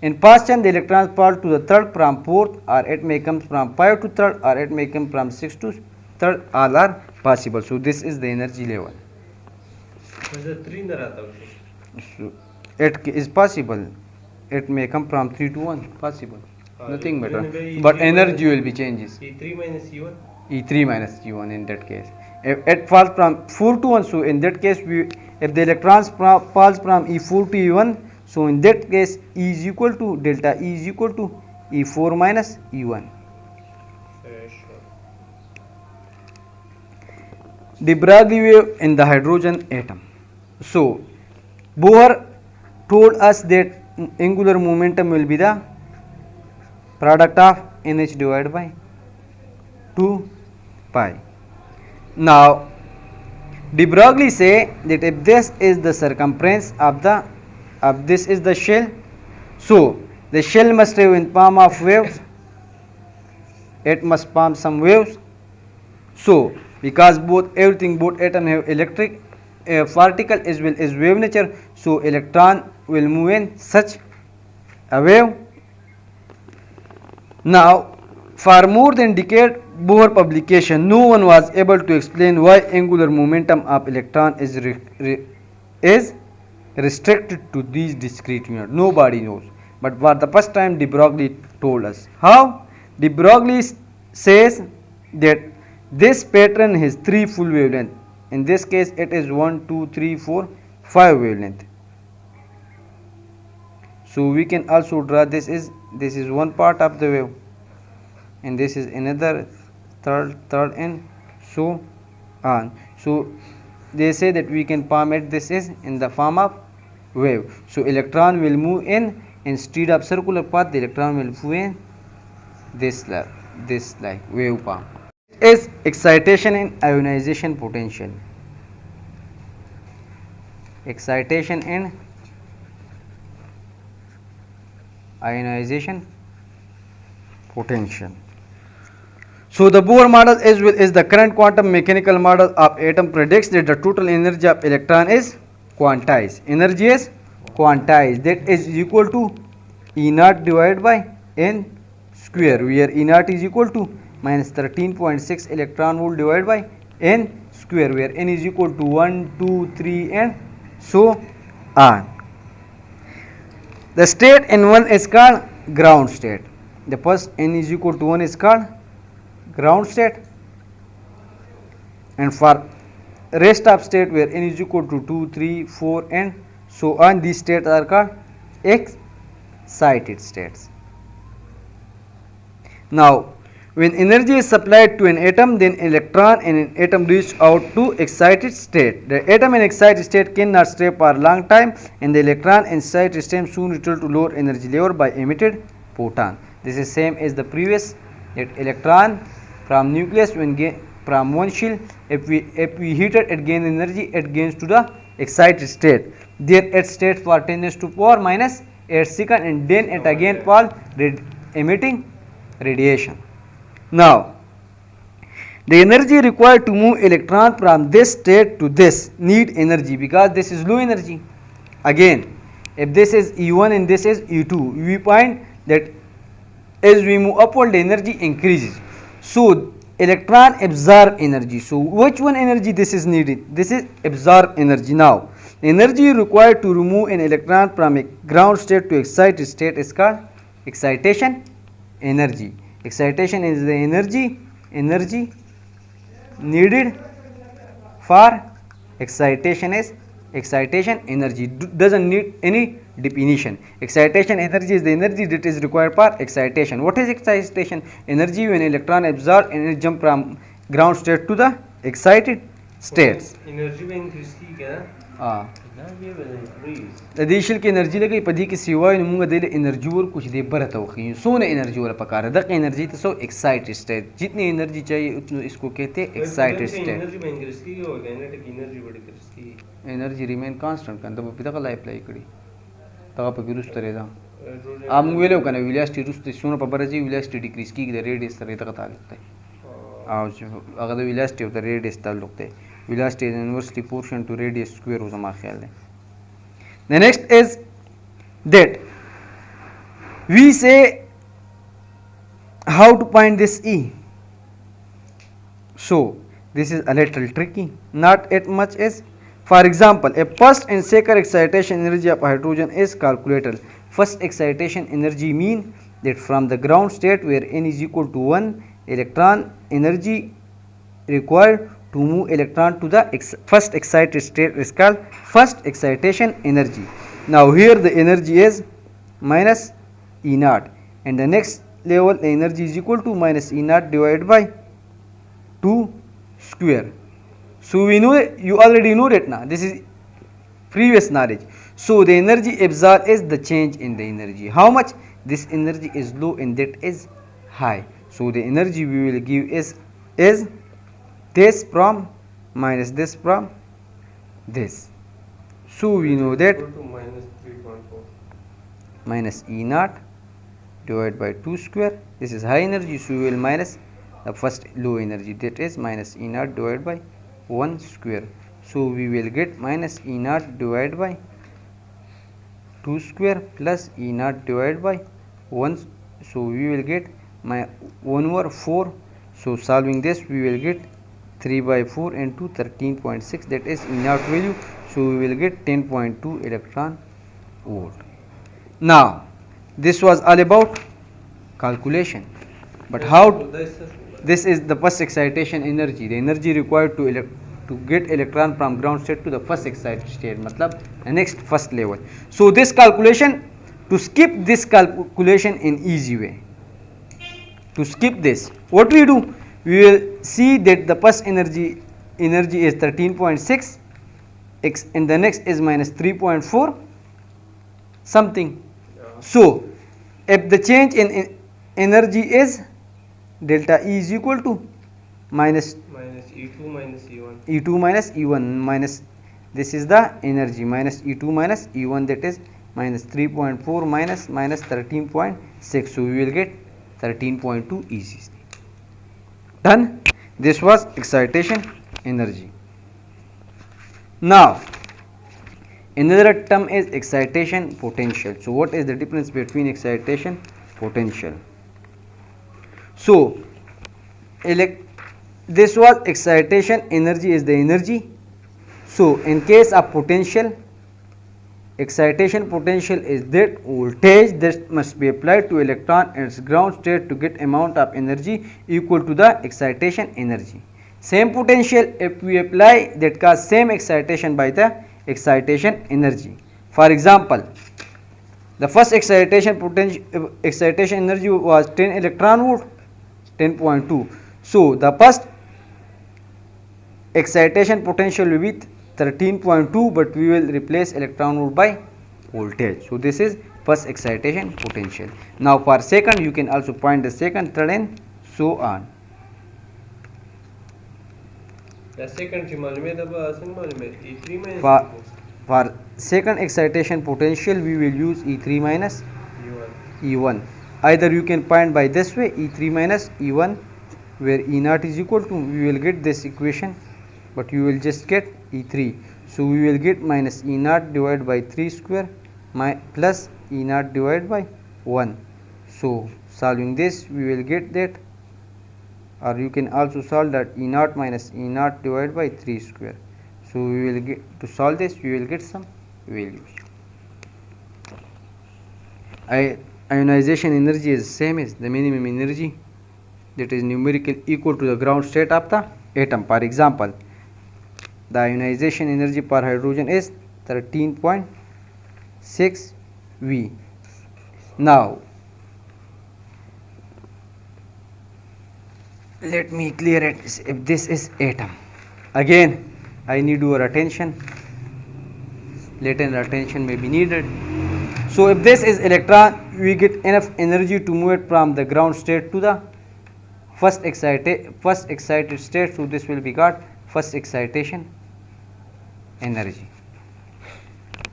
Speaker 1: In past time, the electrons fall to the third from fourth, or it may come from 5 to third, or it may come from 6 to third. All are possible. So this is the energy level. So it is possible. It may come from 3 to 1, possible. Nothing better. But energy will be changes.
Speaker 2: E3 minus E1?
Speaker 1: E3 minus E1 in that case. If it falls from 4 to 1, so in that case, if the electrons falls from E4 to E1, so in that case, E is equal to, delta E is equal to E4 minus E1. De Broglie wave in the hydrogen atom. So Bohr told us that angular momentum will be the product of NH divided by 2 pi. Now De Broglie say that if this is the circumference of this is the shell, so the shell must have in form of waves, it must form some waves. So because both atom have electric particle as well as wave nature, so electron will move in such a wave. Now for more than decade Bohr publication, no one was able to explain why angular momentum of electron is restricted to these discrete units. Nobody knows. But for the first time De Broglie told us. How? De Broglie says that this pattern has 3 full wavelength. In this case it is 1, 2, 3, 4, 5 wavelength. So we can also draw this is one part of the wave, and this is another, third and so on. So they say that we can form it, this is in the form of wave. So electron will move in, instead of circular path, the electron will move in this like wave form. Is excitation and ionization potential. Excitation and ionization potential. So the Bohr model as well as the current quantum mechanical model of atom predicts that the total energy of electron is quantized. Energy is quantized, that is equal to E naught divided by n square, where E naught is equal to minus 13.6 electron volt divided by n square, where n is equal to 1, 2, 3 and so on. The state in one is called ground state. the first n is equal to 1 is called ground state, and for rest of state where n is equal to 2, 3, 4 and so on, these states are called excited states. Now when energy is supplied to an atom, then electron and an atom reach out to excited state. The atom in excited state cannot stay for a long time, and the electron in excited state soon return to lower energy level by emitted photon. This is same as the previous, that electron from nucleus when from one shell, if we heat it gain energy, it gains to the excited state. There it stays for 10 raised to power minus 8 seconds, and then it again for emitting radiation. Now the energy required to move electron from this state to this need energy, because this is low energy. Again, if this is E1 and this is E2, we find that as we move upward the energy increases. So electron absorb energy. So which one energy this is needed? This is absorb energy. Now the energy required to remove an electron from a ground state to excited state is called excitation energy. Excitation is the energy needed for excitation is excitation energy. Doesn't need any definition. Excitation energy is the energy that is required for excitation. What is excitation energy? When electron absorb and it jump from ground state to the excited states.
Speaker 2: Energy में increase की क्या?
Speaker 1: additional energy लगे पदी की सिवाय नमुंगा देले energy और कुछ दे बरता होगी सोने energy वाला पकार दक energy तो सो excited state जितनी energy चाहिए उतना इसको कहते हैं excited state.
Speaker 2: Energy में increase की क्या होगा? Kinetic energy बढ़ increase की.
Speaker 1: Energy remain constant kan तब पिता का life लाई करी तब आप किरुस तरे दा आप मुझे लोग कने velocity रुस तो सोना पबर जी velocity decrease की इधर radius तरे तक ताल लगता है अगर तो velocity होता radius ताल लगता है velocity is inversely proportional to radius square हो हमारे ख्याल में. The next is that we say how to find this E. So this is a little tricky, not as much as, for example, a first and second excitation energy of hydrogen is calculated. First excitation energy mean that from the ground state where n is equal to 1, electron energy required to move electron to the first excited state is called first excitation energy. Now here the energy is minus E naught, and the next level the energy is equal to minus E naught divided by 2 square. So we know that, you already know that now, this is previous knowledge. So the energy absorbed is the change in the energy. How much? This energy is low and that is high. So the energy we will give is this from minus this from this. So we know that
Speaker 2: minus 3.4
Speaker 1: minus E naught divided by 2 square. This is high energy, so we will minus the first low energy, that is minus E naught divided by 1 square. So we will get minus E naught divided by 2 square plus E naught divided by 1. So we will get 1 over 4. So solving this we will get 3 by 4 into 13.6, that is E naught value. So we will get 10.2 electron volt. Now this was all about calculation, but how this is the first excitation energy, the energy required to get electron from ground state to the first excited state, matlab the next first level. So this calculation, to skip this calculation in easy way, to skip this, what we do, we will see that the first energy is 13.6 x and the next is minus 3.4 something. So if the change in energy is delta E is equal to minus
Speaker 2: E2 minus E1.
Speaker 1: E2 minus E1 minus, this is the energy, minus E2 minus E1, that is minus 3.4 minus 13.6. So we will get 13.2 easy. Done. This was excitation energy. Now another term is excitation potential. So what is the difference between excitation potential? So this was excitation energy is the energy. So in case of potential, excitation potential is that voltage that must be applied to electron at its ground state to get amount of energy equal to the excitation energy. Same potential if we apply that cause same excitation by the excitation energy. For example, the first excitation energy was 10 electron volt, 10.2. So the first excitation potential will be 13.2, but we will replace electron volt by voltage. So this is first excitation potential. Now for second, you can also find the second, third and so on.
Speaker 2: The second E3 minus
Speaker 1: For second excitation potential, we will use E3 minus E1. Either you can find by this way, E3 minus E1, where E naught is equal to, we will get this equation, but you will just get E3. So we will get minus E naught divided by 3 square plus E naught divided by 1. So solving this, we will get that, or you can also solve that E naught minus E naught divided by 3 square. So we will get, to solve this, we will get some values. Ionization energy is same as the minimum energy that is numerically equal to the ground state of the atom. For example, the ionization energy per hydrogen is 13.6 V. Now let me clear it. If this is atom, again I need your attention, latent attention may be needed. So if this is electron, we get enough energy to move it from the ground state to the first excited state. So this will be called first excitation energy.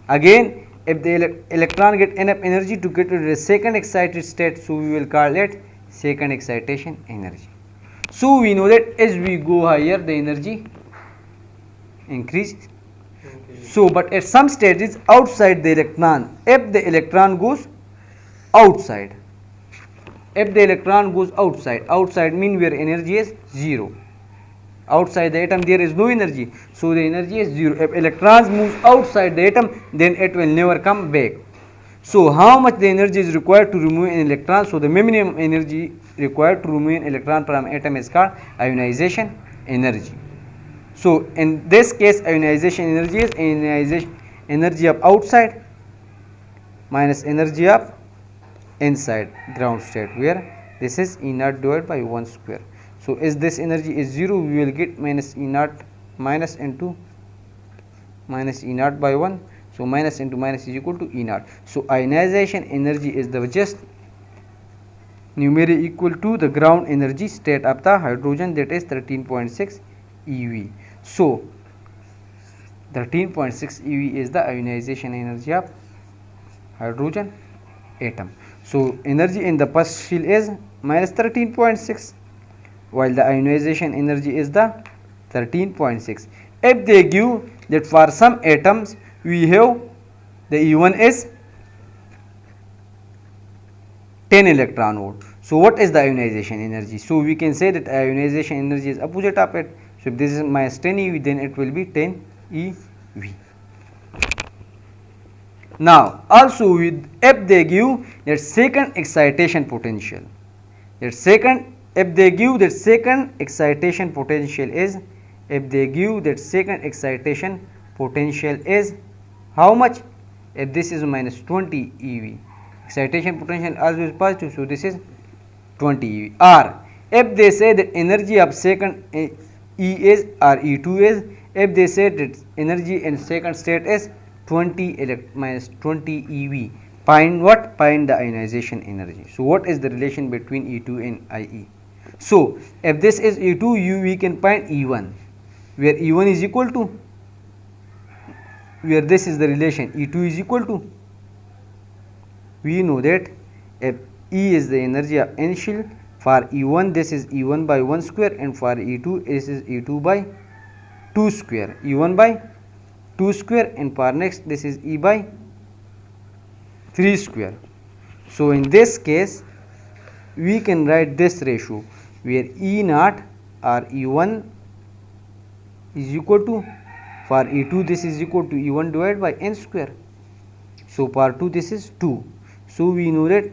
Speaker 1: Again, if the electron get enough energy to get to the second excited state, so we will call it second excitation energy. So we know that as we go higher, the energy increases. So but at some stages outside the electron, if the electron goes outside, outside mean where energy is 0. Outside the atom there is no energy, so the energy is 0. If electrons move outside the atom, then it will never come back. So how much the energy is required to remove an electron? So the minimum energy required to remove an electron from atom is called ionization energy. So in this case, ionization energy is ionization energy of outside minus energy of inside ground state, where this is E naught divided by 1 square. So as this energy is 0, we will get minus E naught minus into minus E naught by 1. So minus into minus is equal to E naught. So ionization energy is the just numerically equal to the ground energy state of the hydrogen, that is 13.6 eV. So 13.6 eV is the ionization energy of hydrogen atom. So energy in the first shell is minus 13.6, while the ionization energy is the 13.6. If they give that for some atoms we have the E1 is 10 electron volt. So what is the ionization energy? So we can say that ionization energy is opposite of it. So if this is minus 10 eV, then it will be 10 eV. Now also if they give that second excitation potential, if they give that second excitation potential is how much? If this is minus 20 eV, excitation potential always positive, so this is 20 eV. Or if they say that energy of second E is or E2 is, if they say that energy in second state is 20 minus 20 eV, find what? Find the ionization energy. So what is the relation between E2 and IE? So if this is E2, we can find E1, where E1 is equal to, where this is the relation, E2 is equal to, we know that if E is the energy of initial, for E1 this is E1 by 1 square, and for E2 this is E2 by 2 square, E1 by 2 square, and for next this is E by 3 square. So in this case we can write this ratio, where E naught or E1 is equal to, for E2 this is equal to E1 divided by n square. So part 2 this is 2. So we know that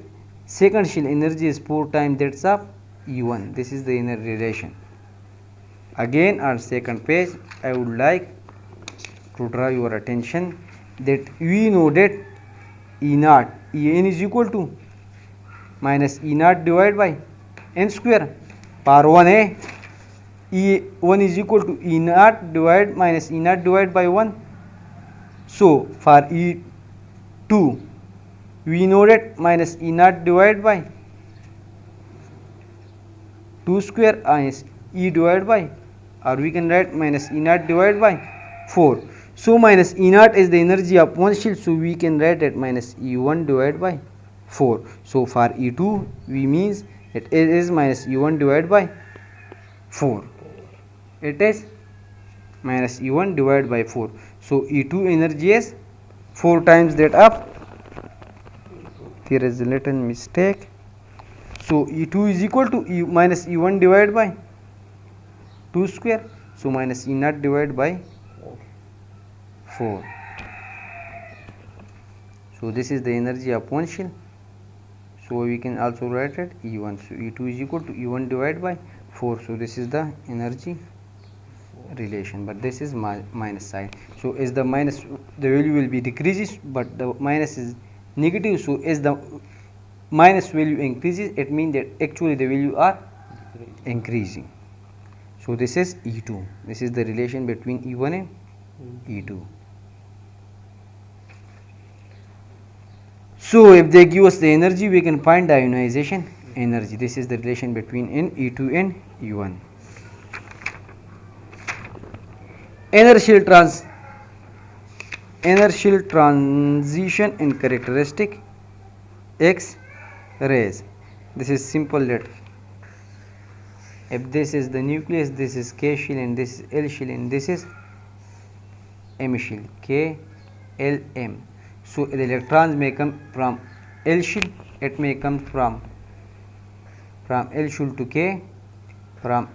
Speaker 1: second shell energy is 4 times that of E1. This is the inner relation. Again on second page I would like to draw your attention that we know that E naught En is equal to minus E naught divided by n square power 1a. E1 is equal to E naught divided minus E naught divided by 1. So for E2 we know that minus E naught divided by 2 square minus E divided by, or we can write minus E naught divided by 4. So minus E naught is the energy of one shell, so we can write that minus E1 divided by 4. So for E2 we means that it is minus E1 divided by 4. It is minus E1 divided by 4. So E2 energy is 4 times that of, there is a little mistake. So E2 is equal to minus E1 divided by 2 square. So minus E naught divided by 4. So this is the energy of one shell. So we can also write it E1. So E2 is equal to E1 divided by 4. So this is the energy relation, but this is minus sign. So as the minus, the value will be decreases, but the minus is negative. So as the minus value increases, it means that actually the value are increasing. So this is E2. This is the relation between E1 and E2. So if they give us the energy, we can find the ionization energy. This is the relation between E2 and E1. Inertial transition and characteristic X-rays. This is simple that if this is the nucleus, this is K shell and this is L shell and this is M shell, K, L, M. So the electrons may come from L shell, it may come from L shell to K, from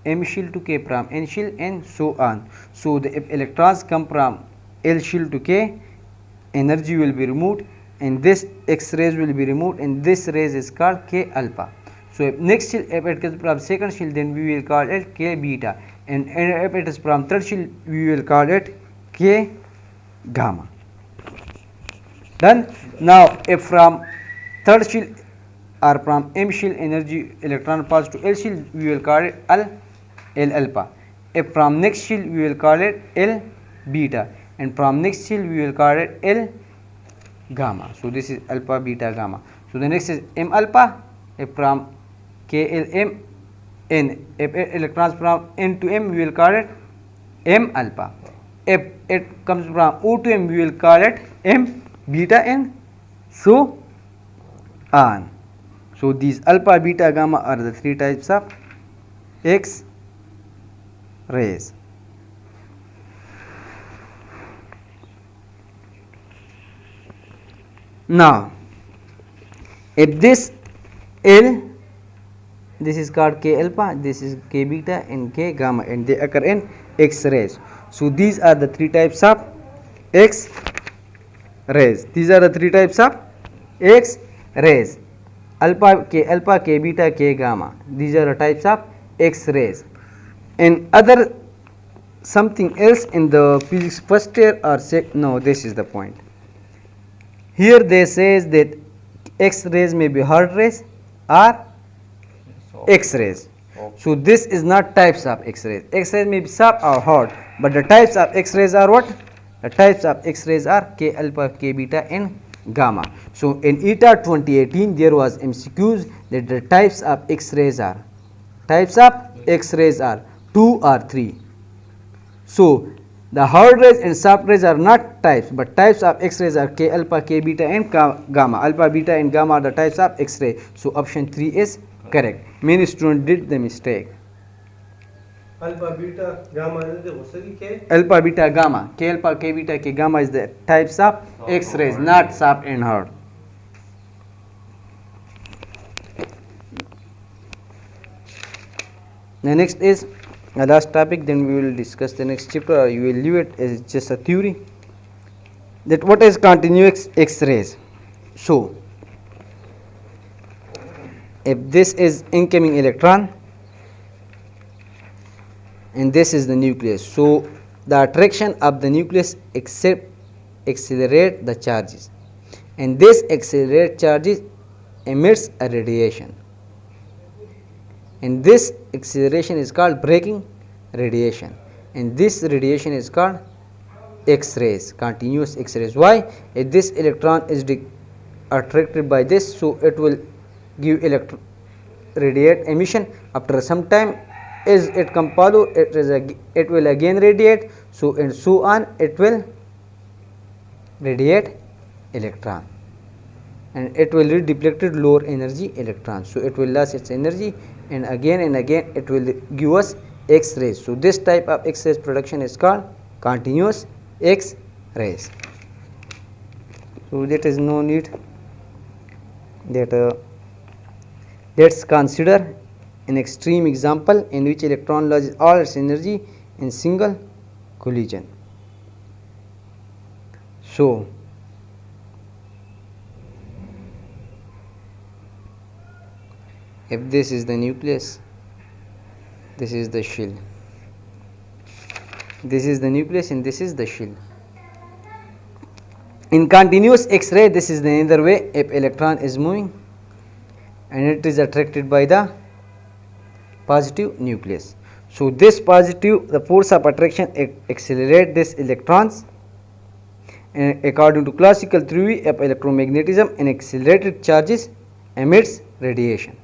Speaker 1: M shell to K, from N shell, and so on. So if electrons come from L shell to K, energy will be removed and this X-rays will be removed, and this rays is called K alpha. So if next shell, if it comes from second shell, then we will call it K beta, and if it is from third shell, we will call it K gamma. Done. Now if from third shell or from M shell energy electron pass to L shell, we will call it L alpha. If from next shell, we will call it L beta, and from next shell we will call it L gamma. So this is alpha, beta, gamma. So the next is M alpha. If from K, L, M, N, if electrons from N to M, we will call it M alpha. If it comes from O to M, we will call it M beta, and so on. So these alpha, beta, gamma are the three types of X rays. Now if this L, this is called K alpha, this is K beta and K gamma, and they occur in X rays. So these are the three types of X rays. These are the three types of X rays: alpha, K beta, K gamma. These are the types of X rays. And other something else in the physics first year or no, this is the point. Here they says that X rays may be hard rays or X rays. So this is not types of X rays. X rays may be soft or hard, but the types of X rays are what? The types of X rays are K alpha, K beta, and gamma. So in ETA 2018 there was MCQs that the types of X rays are 2 or 3. So the hard rays and soft rays are not types, but types of X rays are K alpha, K beta, and gamma. Alpha, beta, and gamma are the types of X ray. So option 3 is correct. Many students did the mistake.
Speaker 2: Alpha, beta, gamma is the
Speaker 1: Alpha, beta, gamma. K alpha, K beta, K gamma is the types of X rays, not soft and hard. The next is the last topic, then we will discuss the next chapter, or you will leave it as just a theory. that what is continuous X-rays. So if this is incoming electron and this is the nucleus, so the attraction of the nucleus accelerate the charges, and this accelerate charges emits a radiation, and this acceleration is called breaking radiation, and this radiation is called X-rays, continuous X-rays. Why? If this electron is attracted by this, so it will give radiate emission. After some time, as it come forward, it will again radiate. So and so on, it will radiate electron, and it will be depleted lower energy electron. So it will lose its energy, and again it will give us X-rays. So this type of X-rays production is called continuous X-rays. So that is no need that let's consider an extreme example in which electron loses all its energy in single collision. So if this is the nucleus, this is the shell, this is the nucleus and this is the shell. In continuous X-ray, this is the other way. If electron is moving and it is attracted by the positive nucleus, so this positive, the force of attraction accelerate these electrons, and according to classical theory of electromagnetism, an accelerated charges emits radiation.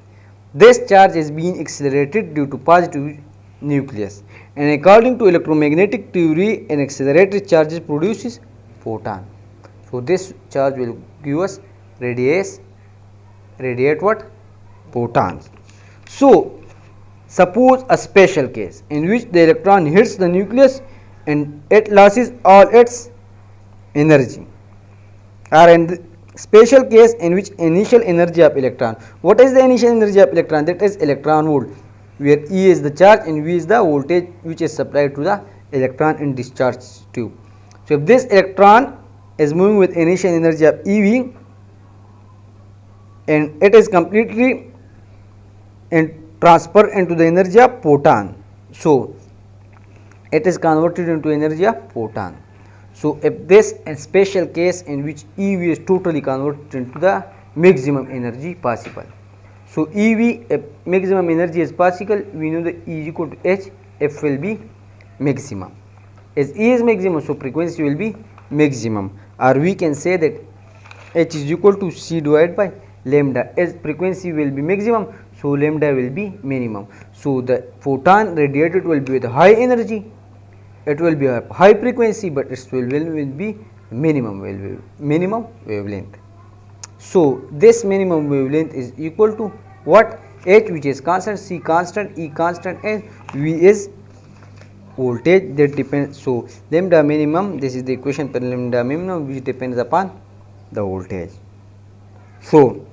Speaker 1: This charge is being accelerated due to positive nucleus, and according to electromagnetic theory, an accelerated charge produces photon. So this charge will give us radiate what? Photons. So suppose a special case in which the electron hits the nucleus and it loses all its energy, or in the special case in which initial energy of electron. What is the initial energy of electron? That is electron volt, where E is the charge and V is the voltage which is supplied to the electron in discharge tube. So if this electron is moving with initial energy of EV and it is completely transferred into the energy of photon, so it is converted into energy of photon. So if this is special case in which EV is totally converted into the maximum energy possible. So EV, if maximum energy is possible, we know that E is equal to H, F will be maximum. As E is maximum, so frequency will be maximum, or we can say that H is equal to C divided by lambda. As frequency will be maximum, so lambda will be minimum. So the photon radiated will be with high energy, it will be a high frequency, but its will be minimum wavelength. So this minimum wavelength is equal to what? H, which is constant, C constant, E constant, and V is voltage that depends. So lambda minimum, this is the equation for lambda minimum, which depends upon the voltage. So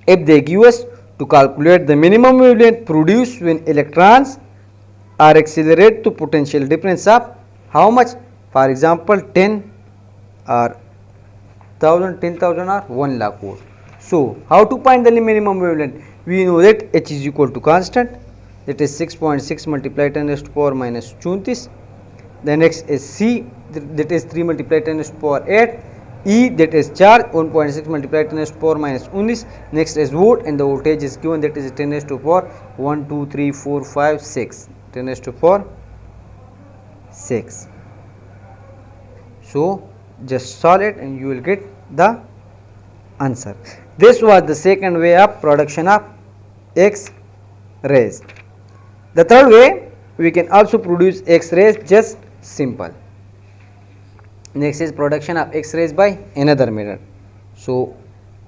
Speaker 1: if they give us to calculate the minimum wavelength produced when electrons are accelerated to potential difference of how much? For example, 10 or 1000, 10,000 or 1 lakh volt. So how to find the minimum wavelength? We know that H is equal to constant, that is 6.6 multiplied 10 raised to power minus 24. The next is C, that is 3 multiplied 10 raised to power 8. E, that is charge, 1.6 multiplied 10 raised to power minus 19. Next is volt, and the voltage is given, that is 10 raised to power 1, 2, 3, 4, 5, 6. 10 raised to power 6. So just solve it and you will get the answer. This was the second way of production of X-rays. The third way, we can also produce X-rays just simple. Next is production of X-rays by another method. So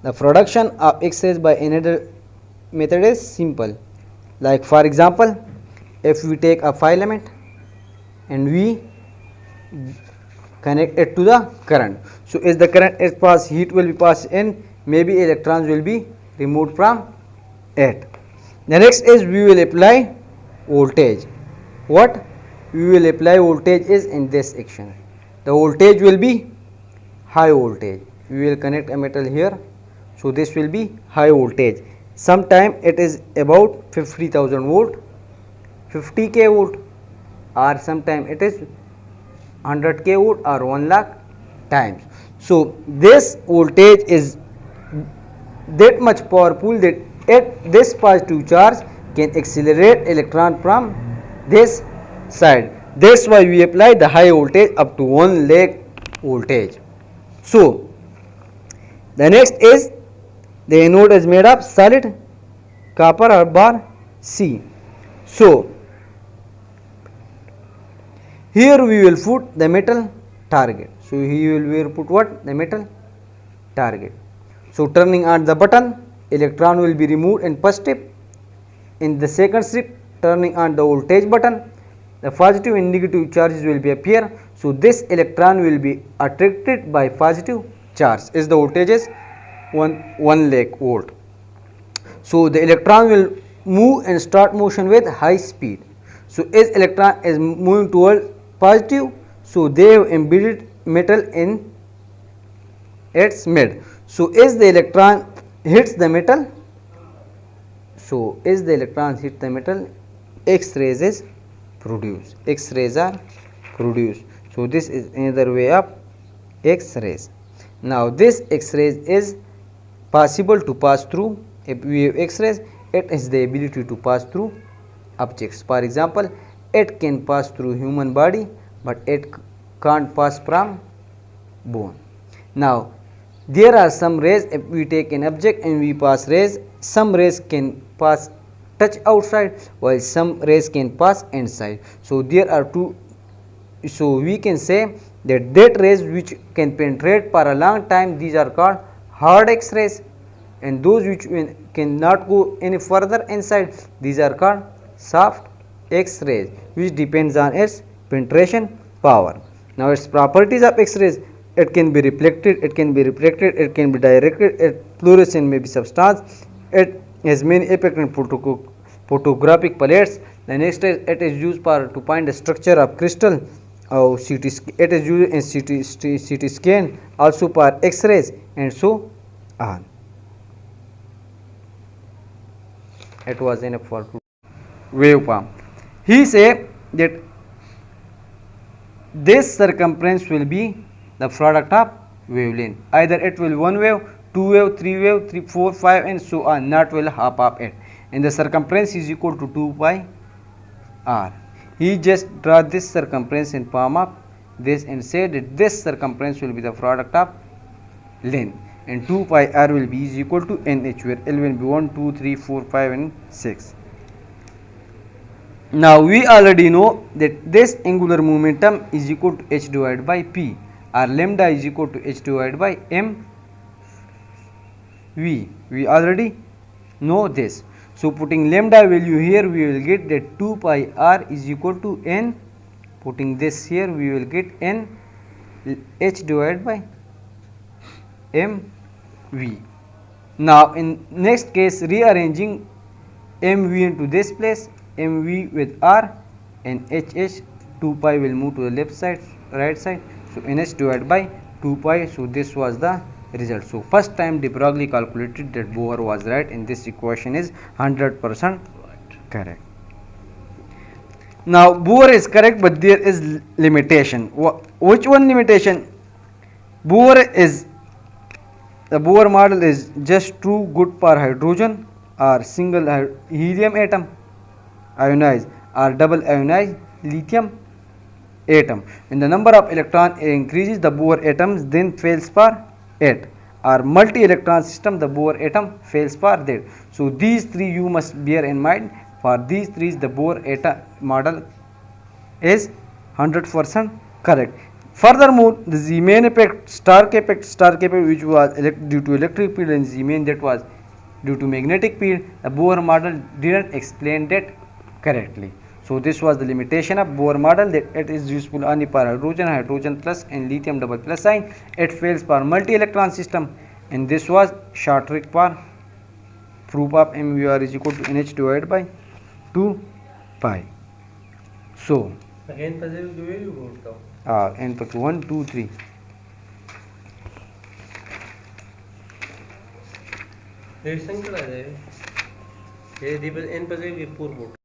Speaker 1: the production of X-rays by another method is simple. Like for example, if we take a filament and we connect it to the current, so as the current is passed, heat will be passed in, maybe electrons will be removed from it. The next is we will apply voltage. What we will apply voltage is in this section. The voltage will be high voltage. We will connect a metal here, so this will be high voltage. Sometime it is about 50,000 volt, 50k volt, or sometime it is 100k volt or 1 lakh times. So this voltage is that much powerful that this positive charge can accelerate electron from this side. That's why we apply the high voltage up to 1 lakh voltage. So the next is the anode is made of solid copper or bar C. So here we will put the metal target. So here we will put what? The metal target. So turning on the button, electron will be removed in first step. In the second step, turning on the voltage button, the positive and negative charges will be appear. So this electron will be attracted by positive charge as the voltage is 1 lakh volt. So the electron will move and start motion with high speed. So as electron is moving toward positive, so they have embedded metal in its mid. So as the electron hits the metal, X-rays is produced. X-rays are produced. So this is another way of X-rays. Now this X-rays is possible to pass through. If we have X-rays, it is the ability to pass through objects. For example, it can pass through human body, but it can't pass from bone. Now there are some rays. If we take an object and we pass rays, some rays can pass touch outside, while some rays can pass inside. So there are two. So we can say that rays which can penetrate for a long time, these are called hard X-rays, and those which cannot go any further inside, these are called soft X-rays, which depends on its penetration power. Now its properties of X-rays: it can be reflected, it can be refracted, it can be directed, it fluorescent may be substance, it has many effect in photographic plates. The next is it is used to find the structure of crystal. It is used in CT scan, also for X-rays, and so on. It was enough for waveform. He said that this circumference will be the product of wavelength. Either it will 1 wave, 2 wave, 3 wave, 3, 4, 5, and so on, not will half of it. And the circumference is equal to 2 pi r. He just draw this circumference in form of this and said that this circumference will be the product of length, and 2 pi r will be is equal to nh, where L will be 1, 2, 3, 4, 5, and 6. Now we already know that this angular momentum is equal to h divided by p, or lambda is equal to h divided by m v. We already know this. So putting lambda value here, we will get that 2 pi r is equal to n. Putting this here, we will get n h divided by m v. Now in next case, rearranging m v into this place, m v with r, and h 2 pi will move to the left side, right side. So nh divided by 2 pi. So this was the result. So first time de Broglie calculated that Bohr was right, and this equation is 100% correct. Now Bohr is correct, but there is limitation. Which one limitation? The Bohr model is just too good for hydrogen or single helium atom ionized, or double ionized lithium atom. When the number of electron increases, the Bohr atoms then fails for it, or multi-electron system, the Bohr atom fails for that. So these three you must bear in mind. For these three, the Bohr atom model is 100% correct. Furthermore, the Lyman effect, Stark effect, which was due to electric field, and Lyman that was due to magnetic field, the Bohr model didn't explain that correctly. So this was the limitation of Bohr model, that it is useful only for hydrogen plus and lithium double plus sign. It fails for multi-electron system, and this was short trick for proof of MVR is equal to NH divided by 2 pi. So
Speaker 2: again, n पर 1, 2, 3. Reaction करा जाए ये दी पर N पर जाए ये पूर boat